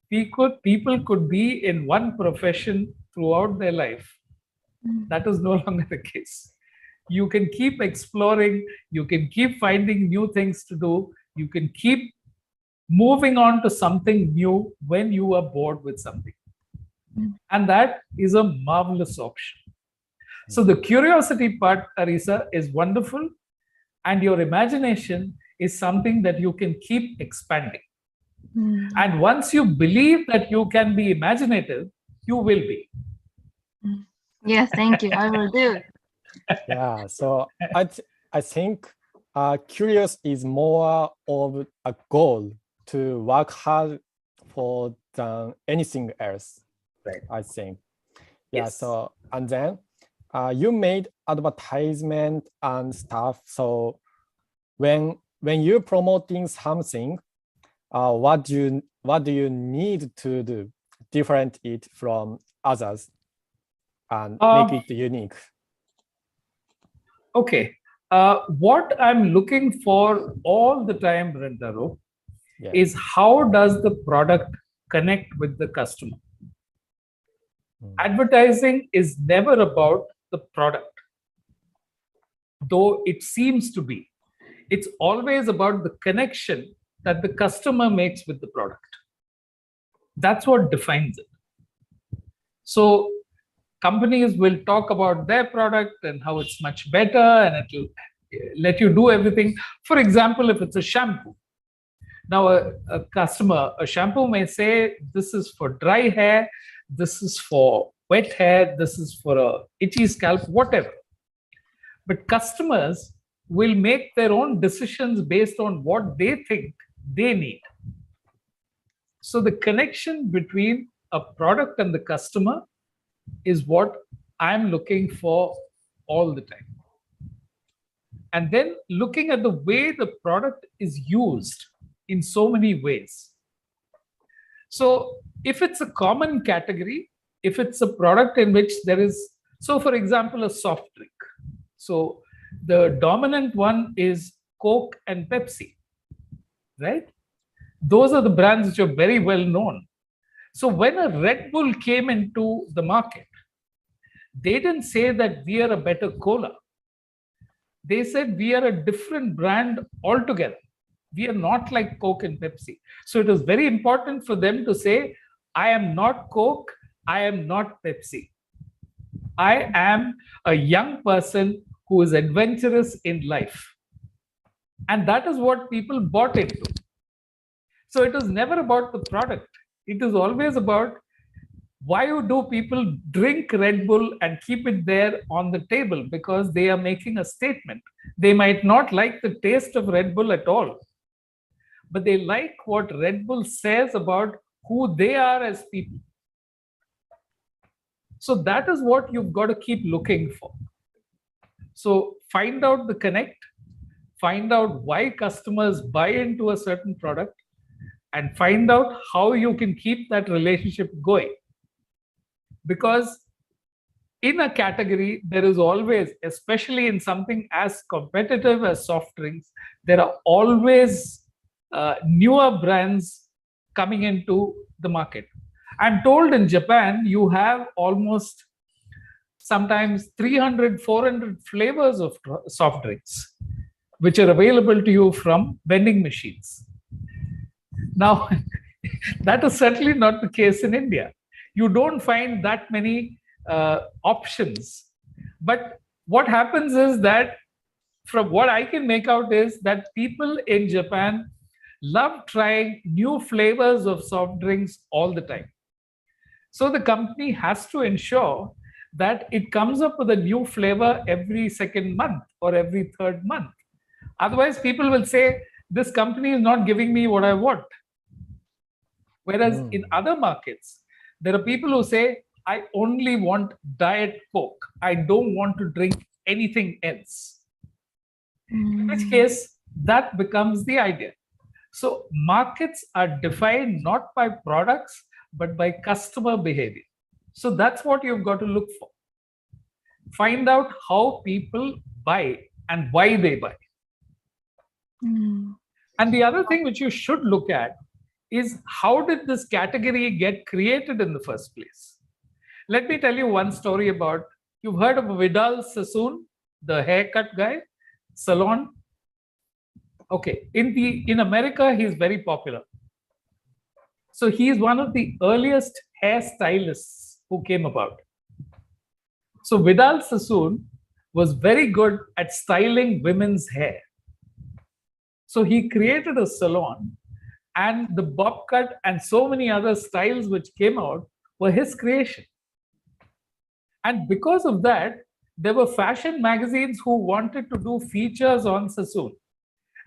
people could be in one profession throughout their life. That is no longer the case. You can keep exploring, you can keep finding new things to do, you can keep moving on to something new when you are bored with something. And that is a marvelous option. So the curiosity part, Arisa, is wonderful, and your imagination is something that you can keep expanding. And once you believe that you can be imaginative, you will be. Yes, thank you. I will do. Yeah, so I think curious is more of a goal to work hard for than anything else. Right. I think. Yeah. Yes. So and then you made advertisement and stuff. So when you're promoting something, what do you need to do different it from others and make it unique? Okay. What I'm looking for all the time, Rentaro, is how does the product connect with the customer? Advertising is never about the product, though it seems to be. It's always about the connection that the customer makes with the product. That's what defines it. So companies will talk about their product and how it's much better, and it will let you do everything. For example, if it's a shampoo. Now, a shampoo may say, this is for dry hair, this is for wet hair, this is for a itchy scalp, whatever. But customers will make their own decisions based on what they think they need. So the connection between a product and the customer is what I'm looking for all the time. And then looking at the way the product is used in so many ways. So if it's a common category, if it's a product in which there is, so for example, a soft drink. So the dominant one is Coke and Pepsi, right? Those are the brands which are very well known. So when a Red Bull came into the market, they didn't say that we are a better cola. They said we are a different brand altogether. We are not like Coke and Pepsi. So it was very important for them to say, I am not Coke, I am not Pepsi. I am a young person who is adventurous in life. And that is what people bought into. So it was never about the product. It is always about, why do people drink Red Bull and keep it there on the table? Because they are making a statement. They might not like the taste of Red Bull at all, but they like what Red Bull says about who they are as people. So that is what you've got to keep looking for. So find out the connect, find out why customers buy into a certain product, and find out how you can keep that relationship going. Because in a category, there is always, especially in something as competitive as soft drinks, there are always newer brands coming into the market. I'm told in Japan, you have almost sometimes 300, 400 flavors of soft drinks, which are available to you from vending machines. Now, that is certainly not the case in India. You don't find that many options. But what happens is that, from what I can make out, is that people in Japan love trying new flavors of soft drinks all the time. So the company has to ensure that it comes up with a new flavor every second month or every third month. Otherwise, people will say, this company is not giving me what I want. Whereas in other markets, there are people who say, I only want Diet Coke. I don't want to drink anything else. In which case, that becomes the idea. So markets are defined not by products, but by customer behavior. So that's what you've got to look for. Find out how people buy and why they buy. And the other thing which you should look at is, how did this category get created in the first place? Let me tell you one story about, you've heard of Vidal Sassoon, the haircut guy, salon. Okay, in America, he's very popular. So he is one of the earliest hairstylists who came about. So Vidal Sassoon was very good at styling women's hair. So he created a salon, and the bob cut and so many other styles which came out were his creation. And because of that, there were fashion magazines who wanted to do features on Sassoon.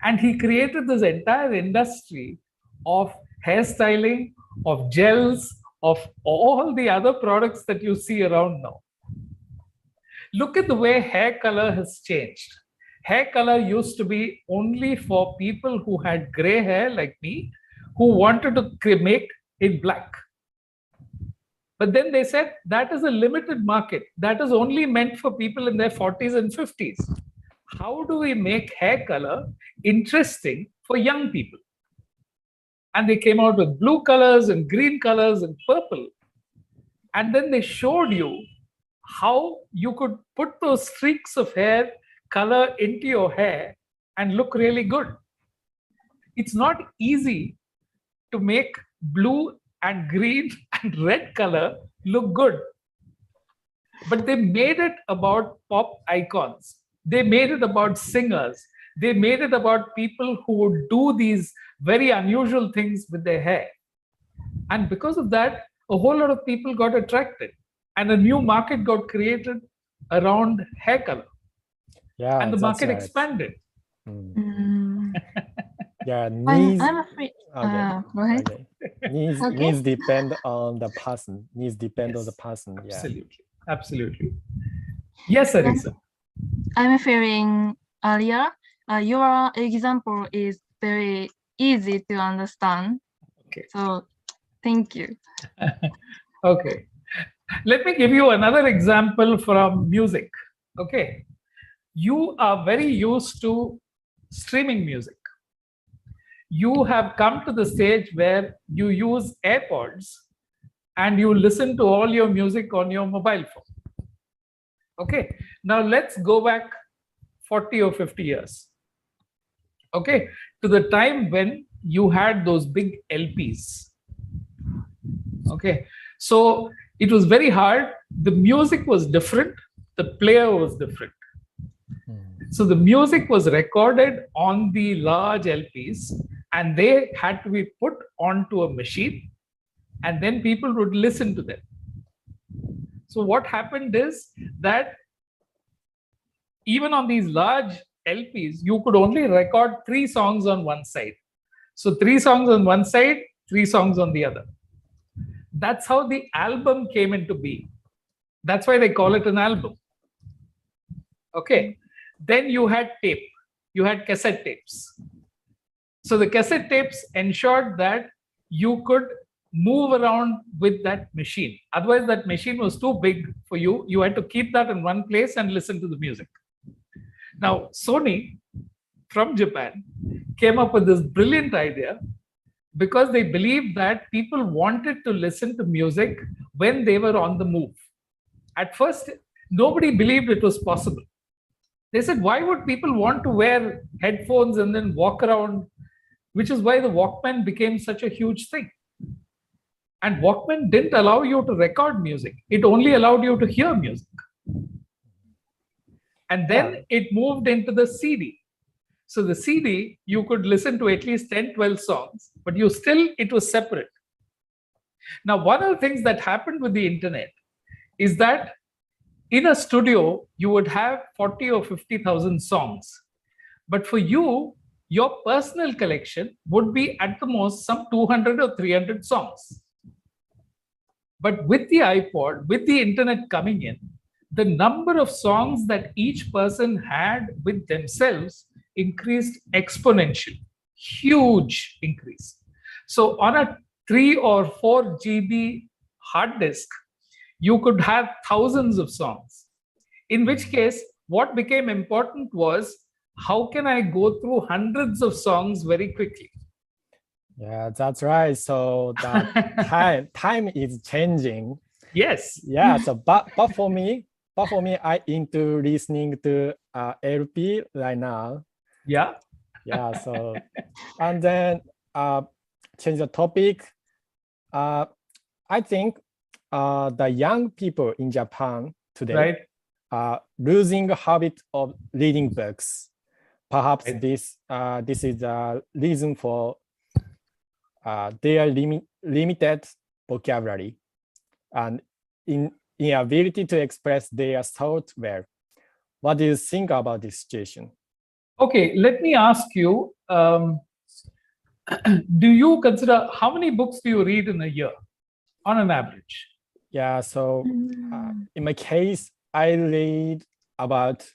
And he created this entire industry of hairstyling, of gels, of all the other products that you see around now. Look at the way hair color has changed. Hair color used to be only for people who had gray hair like me, who wanted to make it black. But then they said that is a limited market. That is only meant for people in their 40s and 50s. How do we make hair color interesting for young people? And they came out with blue colors and green colors and purple. And then they showed you how you could put those streaks of hair color into your hair and look really good. It's not easy to make blue and green and red color look good. But they made it about pop icons. They made it about singers. They made it about people who would do these very unusual things with their hair. And because of that, a whole lot of people got attracted. And a new market got created around hair color. Yeah, and the market expanded. Yeah, needs. I'm afraid. Okay. Go ahead. Okay. Needs, Okay. needs depend on the person. Needs depend on the person. Yeah. Absolutely. Absolutely. Yes, Arisa. I'm feeling earlier, your example is very easy to understand. Okay. So thank you. Okay. Let me give you another example from music. Okay. You are very used to streaming music. You have come to the stage where you use AirPods and you listen to all your music on your mobile phone. Okay. Now let's go back 40 or 50 years. Okay. To the time when you had those big LPs. Okay. So it was very hard. The music was different. The player was different. So the music was recorded on the large LPs and they had to be put onto a machine and then people would listen to them. So what happened is that even on these large LPs, you could only record 3 songs on one side. So 3 songs on one side, 3 songs on the other. That's how the album came into being. That's why they call it an album. Okay. Then you had tape. You had cassette tapes. So the cassette tapes ensured that you could move around with that machine. Otherwise, that machine was too big for you. You had to keep that in one place and listen to the music. Now, Sony from Japan came up with this brilliant idea because they believed that people wanted to listen to music when they were on the move. At first, nobody believed it was possible. They said, why would people want to wear headphones and then walk around? Which is why the Walkman became such a huge thing. And Walkman didn't allow you to record music. It only allowed you to hear music. And then it moved into the CD. So the CD, you could listen to at least 10, 12 songs, but it was separate. Now, one of the things that happened with the internet is that in a studio, you would have 40 or 50,000 songs. But for you, your personal collection would be at the most some 200 or 300 songs. But with the iPod, with the internet coming in, the number of songs that each person had with themselves increased exponentially. Huge increase. So on a 3 or 4 GB hard disk, you could have thousands of songs. In which case, what became important was, how can I go through hundreds of songs very quickly? Yeah, that's right. So that time is changing. Yes. Yeah. So but for me, I into listening to LP right now. Yeah. Yeah. So and then change the topic. I think the young people in Japan today are losing the habit of reading books. Perhaps this is a reason for their limited vocabulary and inability to express their thoughts well. What do you think about this situation? Okay, let me ask you, do you consider, how many books do you read in a year on an average? Yeah, so in my case, I read about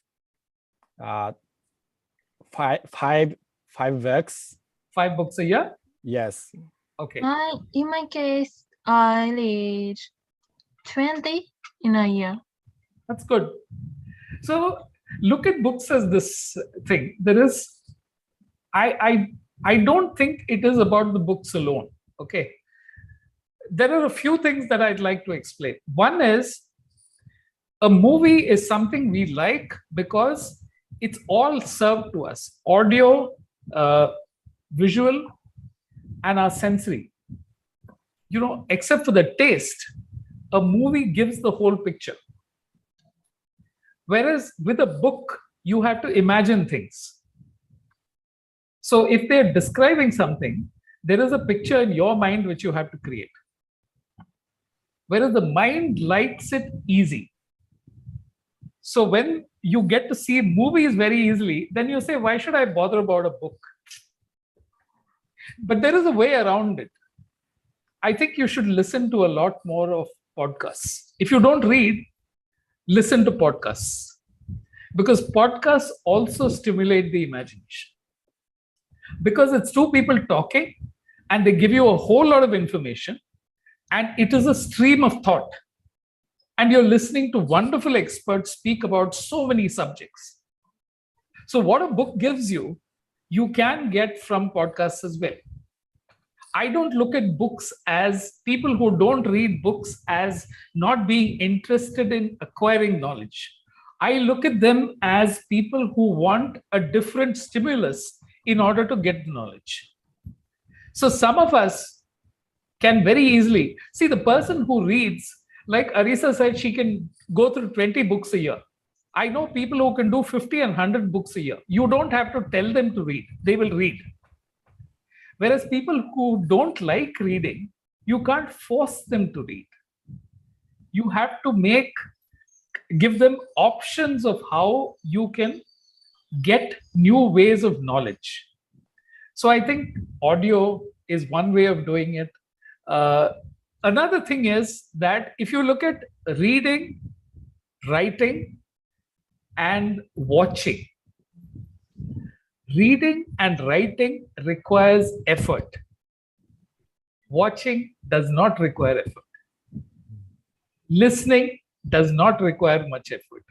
five books. 5 books a year? Yes. Okay. In my case, I read 20 in a year. That's good. So look at books as this thing. There is, I don't think it is about the books alone. Okay. There are a few things that I'd like to explain. One is, a movie is something we like because it's all served to us. Audio, visual, and our sensory. You know, except for the taste, a movie gives the whole picture. Whereas with a book, you have to imagine things. So if they're describing something, there is a picture in your mind which you have to create. Whereas the mind likes it easy. So when you get to see movies very easily, then you say, why should I bother about a book? But there is a way around it. I think you should listen to a lot more of podcasts. If you don't read, listen to podcasts. Because podcasts also stimulate the imagination. Because it's two people talking and they give you a whole lot of information and it is a stream of thought. And you're listening to wonderful experts speak about so many subjects. So what a book gives you, you can get from podcasts as well. I don't look at books as, people who don't read books as not being interested in acquiring knowledge. I look at them as people who want a different stimulus in order to get knowledge. So some of us can very easily, see the person who reads, like Arisa said, she can go through 20 books a year. I know people who can do 50 and 100 books a year. You don't have to tell them to read. They will read. Whereas people who don't like reading, you can't force them to read. You have to give them options of how you can get new ways of knowledge. So I think audio is one way of doing it. Another thing is that if you look at reading, writing, and watching, reading and writing requires effort. Watching does not require effort. Listening does not require much effort.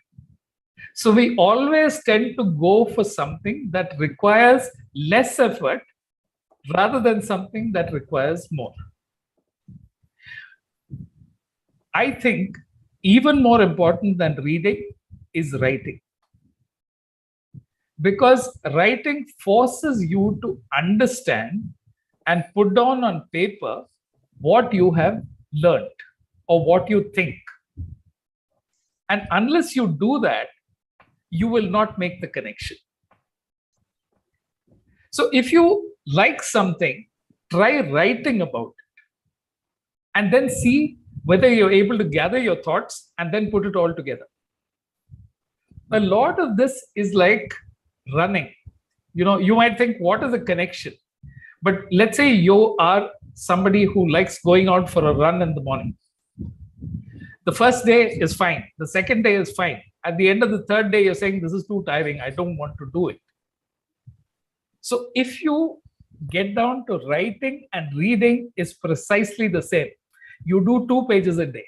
So we always tend to go for something that requires less effort rather than something that requires more. I think even more important than reading is writing. Because writing forces you to understand and put down on paper what you have learned or what you think. And unless you do that, you will not make the connection. So if you like something, try writing about it and then see whether you're able to gather your thoughts and then put it all together. A lot of this is like running. You know, you might think, what is a connection? But let's say you are somebody who likes going out for a run in the morning. The first day is fine. The second day is fine. At the end of the third day, you're saying, this is too tiring. I don't want to do it. So if you get down to writing and reading is precisely the same. You do 2 pages a day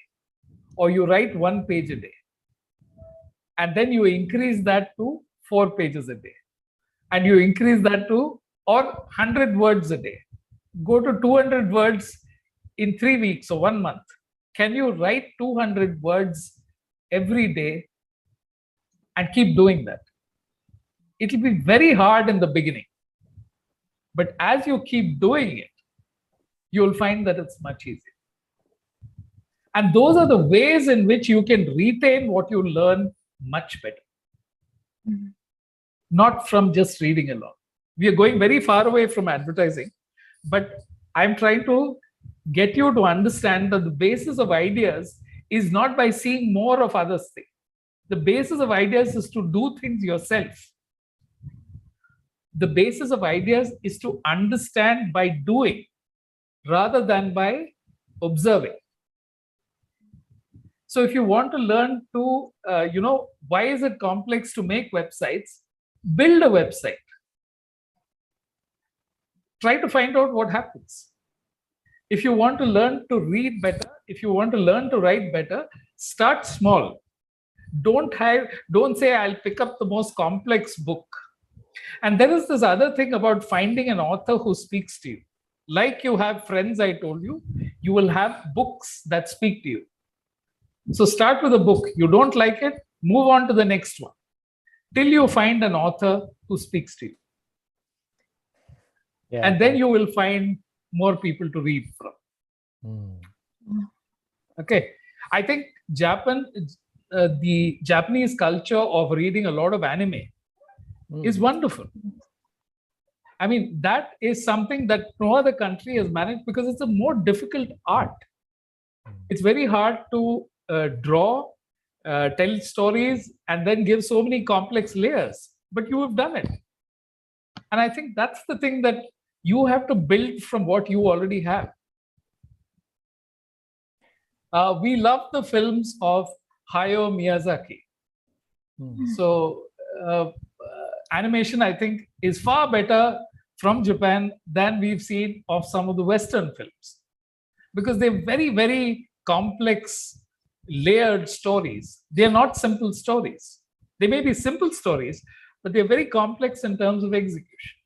or you write 1 page a day. And then you increase that to 4 pages a day. And you increase that to or 100 words a day. Go to 200 words in 3 weeks or 1 month. Can you write 200 words every day and keep doing that? It will be very hard in the beginning. But as you keep doing it, you'll find that it's much easier. And those are the ways in which you can retain what you learn much better. Mm-hmm. Not from just reading alone. We are going very far away from advertising, but I'm trying to get you to understand that the basis of ideas is not by seeing more of others things. The basis of ideas is to do things yourself. The basis of ideas is to understand by doing rather than by observing. So if you want to learn to, why is it complex to make websites? Build a website. Try to find out what happens. If you want to learn to read better, if you want to learn to write better, start small. Don't say, I'll pick up the most complex book. And there is this other thing about finding an author who speaks to you. Like you have friends, I told you, you will have books that speak to you. So start with a book. You don't like it, move on to the next one till you find an author who speaks to you. Yeah. And then you will find more people to read from. Okay. I think the Japanese culture of reading a lot of anime is wonderful. I mean, that is something that no other country has managed because it's a more difficult art. It's very hard to draw, tell stories, and then give so many complex layers. But you have done it. And I think that's the thing that you have to build from what you already have. We love the films of Hayao Miyazaki. So animation, I think, is far better from Japan than we've seen of some of the Western films. Because they're very, very complex, layered stories. They're not simple stories. They may be simple stories, but they're very complex in terms of execution.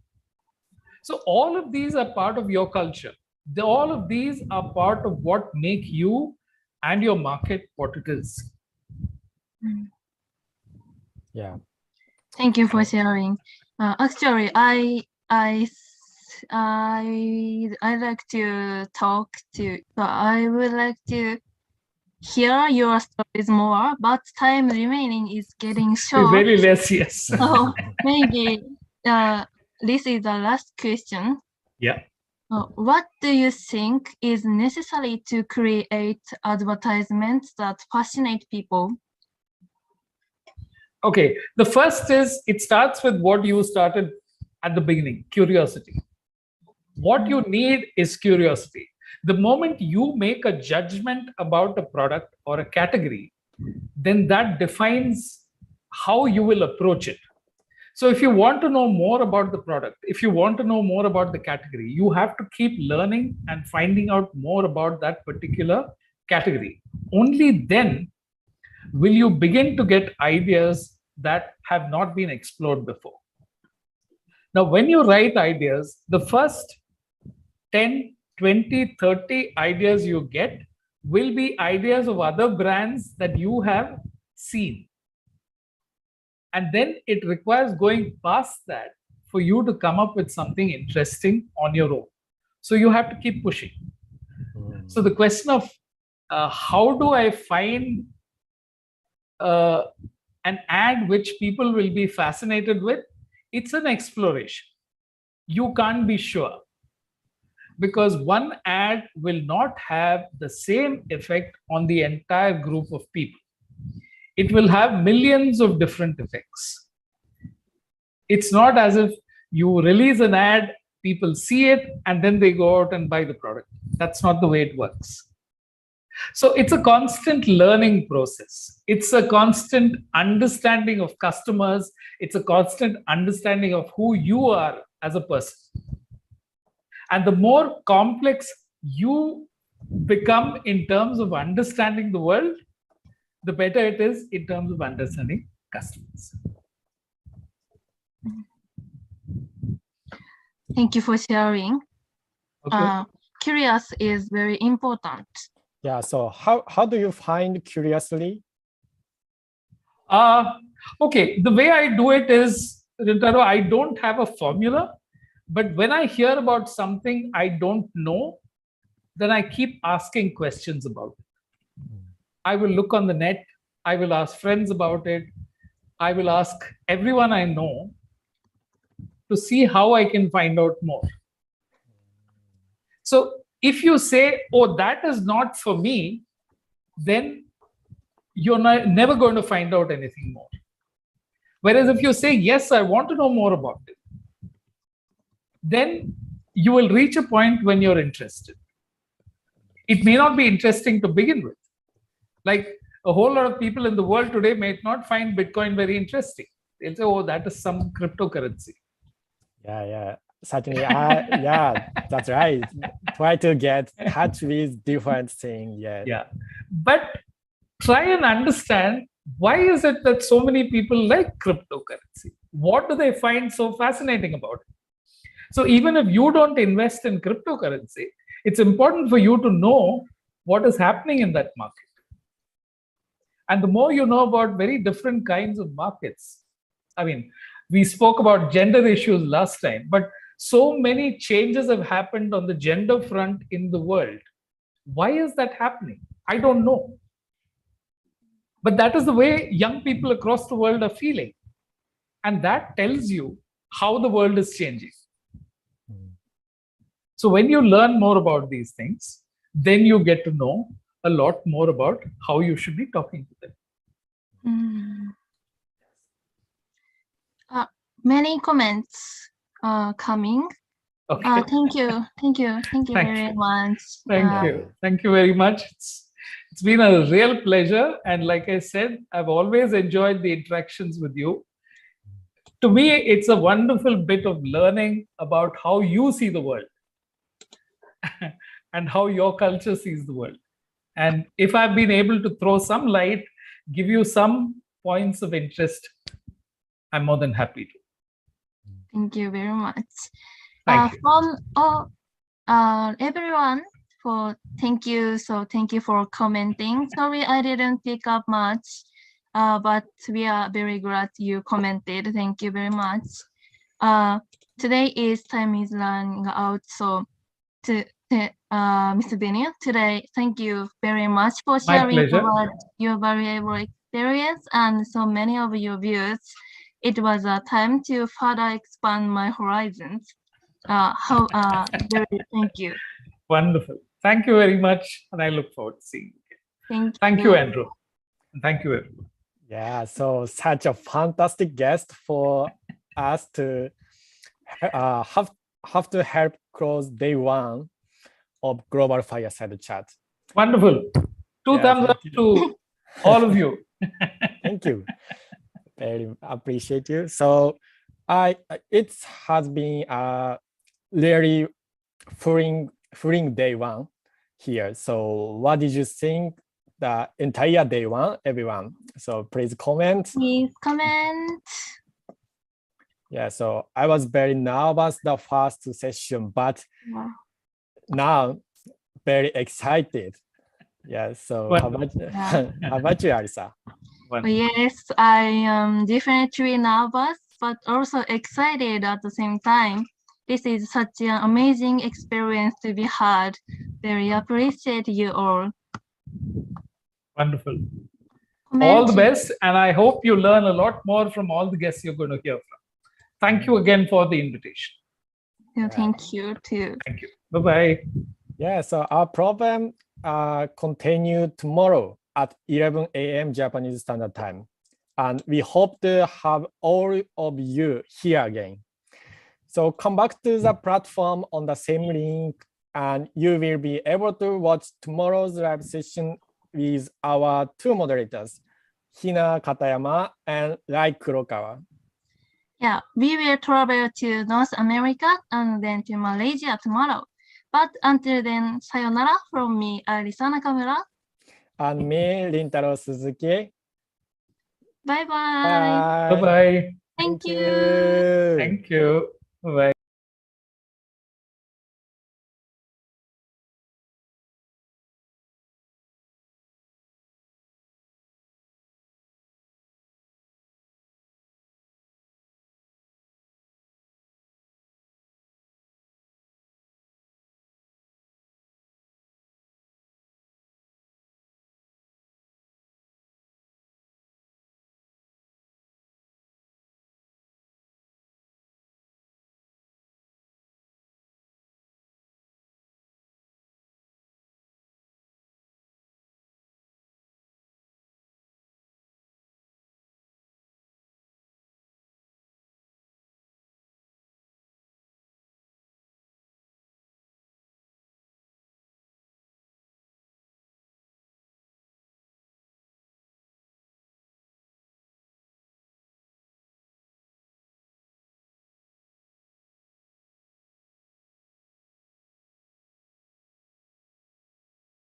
So all of these are part of your culture. All of these are part of what make you and your market what it is. Yeah. Thank you for sharing. Actually, I like to talk to. I would like to hear your stories more, but time remaining is getting short. Very less, yes. So maybe this is the last question. Yeah. What do you think is necessary to create advertisements that fascinate people? Okay, the first is, it starts with what you started at the beginning, curiosity. What you need is curiosity. The moment you make a judgment about a product or a category, then that defines how you will approach it. So if you want to know more about the product, if you want to know more about the category, you have to keep learning and finding out more about that particular category. Only then will you begin to get ideas that have not been explored before. Now, when you write ideas, the first 10, 20, 30 ideas you get will be ideas of other brands that you have seen. And then it requires going past that for you to come up with something interesting on your own. So you have to keep pushing. So the question of how do I find an ad which people will be fascinated with, it's an exploration. You can't be sure, because one ad will not have the same effect on the entire group of people. It will have millions of different effects. It's not as if you release an ad, people see it, and then they go out and buy the product. That's not the way it works. So it's a constant learning process. It's a constant understanding of customers. It's a constant understanding of who you are as a person. And the more complex you become in terms of understanding the world, the better it is in terms of understanding customers. Thank you for sharing. Okay. Curious is very important. Yeah, so how do you find curiously? Okay, the way I do it is, Rintaro, I don't have a formula, but when I hear about something I don't know, then I keep asking questions about it. I will look on the net, I will ask friends about it, I will ask everyone I know to see how I can find out more. So if you say, oh, that is not for me, then you're never going to find out anything more. Whereas if you say, yes, I want to know more about it, then you will reach a point when you're interested. It may not be interesting to begin with. Like a whole lot of people in the world today may not find Bitcoin very interesting. They'll say, oh, that is some cryptocurrency. Yeah, certainly. Yeah, that's right. Try to get touch with different things. Yeah, but try and understand, why is it that so many people like cryptocurrency? What do they find so fascinating about it? So even if you don't invest in cryptocurrency, it's important for you to know what is happening in that market. And the more you know about very different kinds of markets, I mean, we spoke about gender issues last time, but so many changes have happened on the gender front in the world. Why is that happening? I don't know. But that is the way young people across the world are feeling. And that tells you how the world is changing. So when you learn more about these things, then you get to know a lot more about how you should be talking to them. Many comments are coming. Okay. Thank you very much. Thank you very much. It's been a real pleasure. And like I said, I've always enjoyed the interactions with you. To me, it's a wonderful bit of learning about how you see the world and how your culture sees the world. And if I've been able to throw some light, give you some points of interest, I'm more than happy to. Thank you very much. Thank you. From everyone, thank you. So thank you for commenting. Sorry, I didn't pick up much, but we are very glad you commented. Thank you very much. Today time is running out, so Mr. Binion, today, thank you very much for sharing your valuable experience and so many of your views. It was a time to further expand my horizons. Thank you. Wonderful. Thank you very much. And I look forward to seeing you. Thank you, Andrew. And thank you, everyone. Yeah, so such a fantastic guest for us to have to help close day one of Global Fireside Chat. Wonderful. Two Yeah, thumbs thank up to all of you. Thank you. Very appreciate you. So it has been a really freeing day one here. So what did you think the entire day one, everyone? So please comment. Please comment. Yeah, so I was very nervous the first session, but Wow. now very excited. Yeah, so how about, Yeah. how about you, Arisa? Yes, I am definitely nervous, but also excited at the same time. This is such an amazing experience to be had. Very appreciate you all. Wonderful. Comment. All the best, and I hope you learn a lot more from all the guests you're going to hear from. Thank you again for the invitation. Yeah, thank you too. Thank you. Bye-bye. Yeah, so our program continue tomorrow at 11 a.m. Japanese Standard Time. And we hope to have all of you here again. So come back to the platform on the same link, and you will be able to watch tomorrow's live session with our two moderators, Hina Katayama and Rai Kurokawa. Yeah, we will travel to North America and then to Malaysia tomorrow. But until then, sayonara from me, Arisa Nakamura. And me, Rintaro Suzuki. Bye-bye. Bye. Bye-bye. Thank you. you. Thank you. Bye-bye.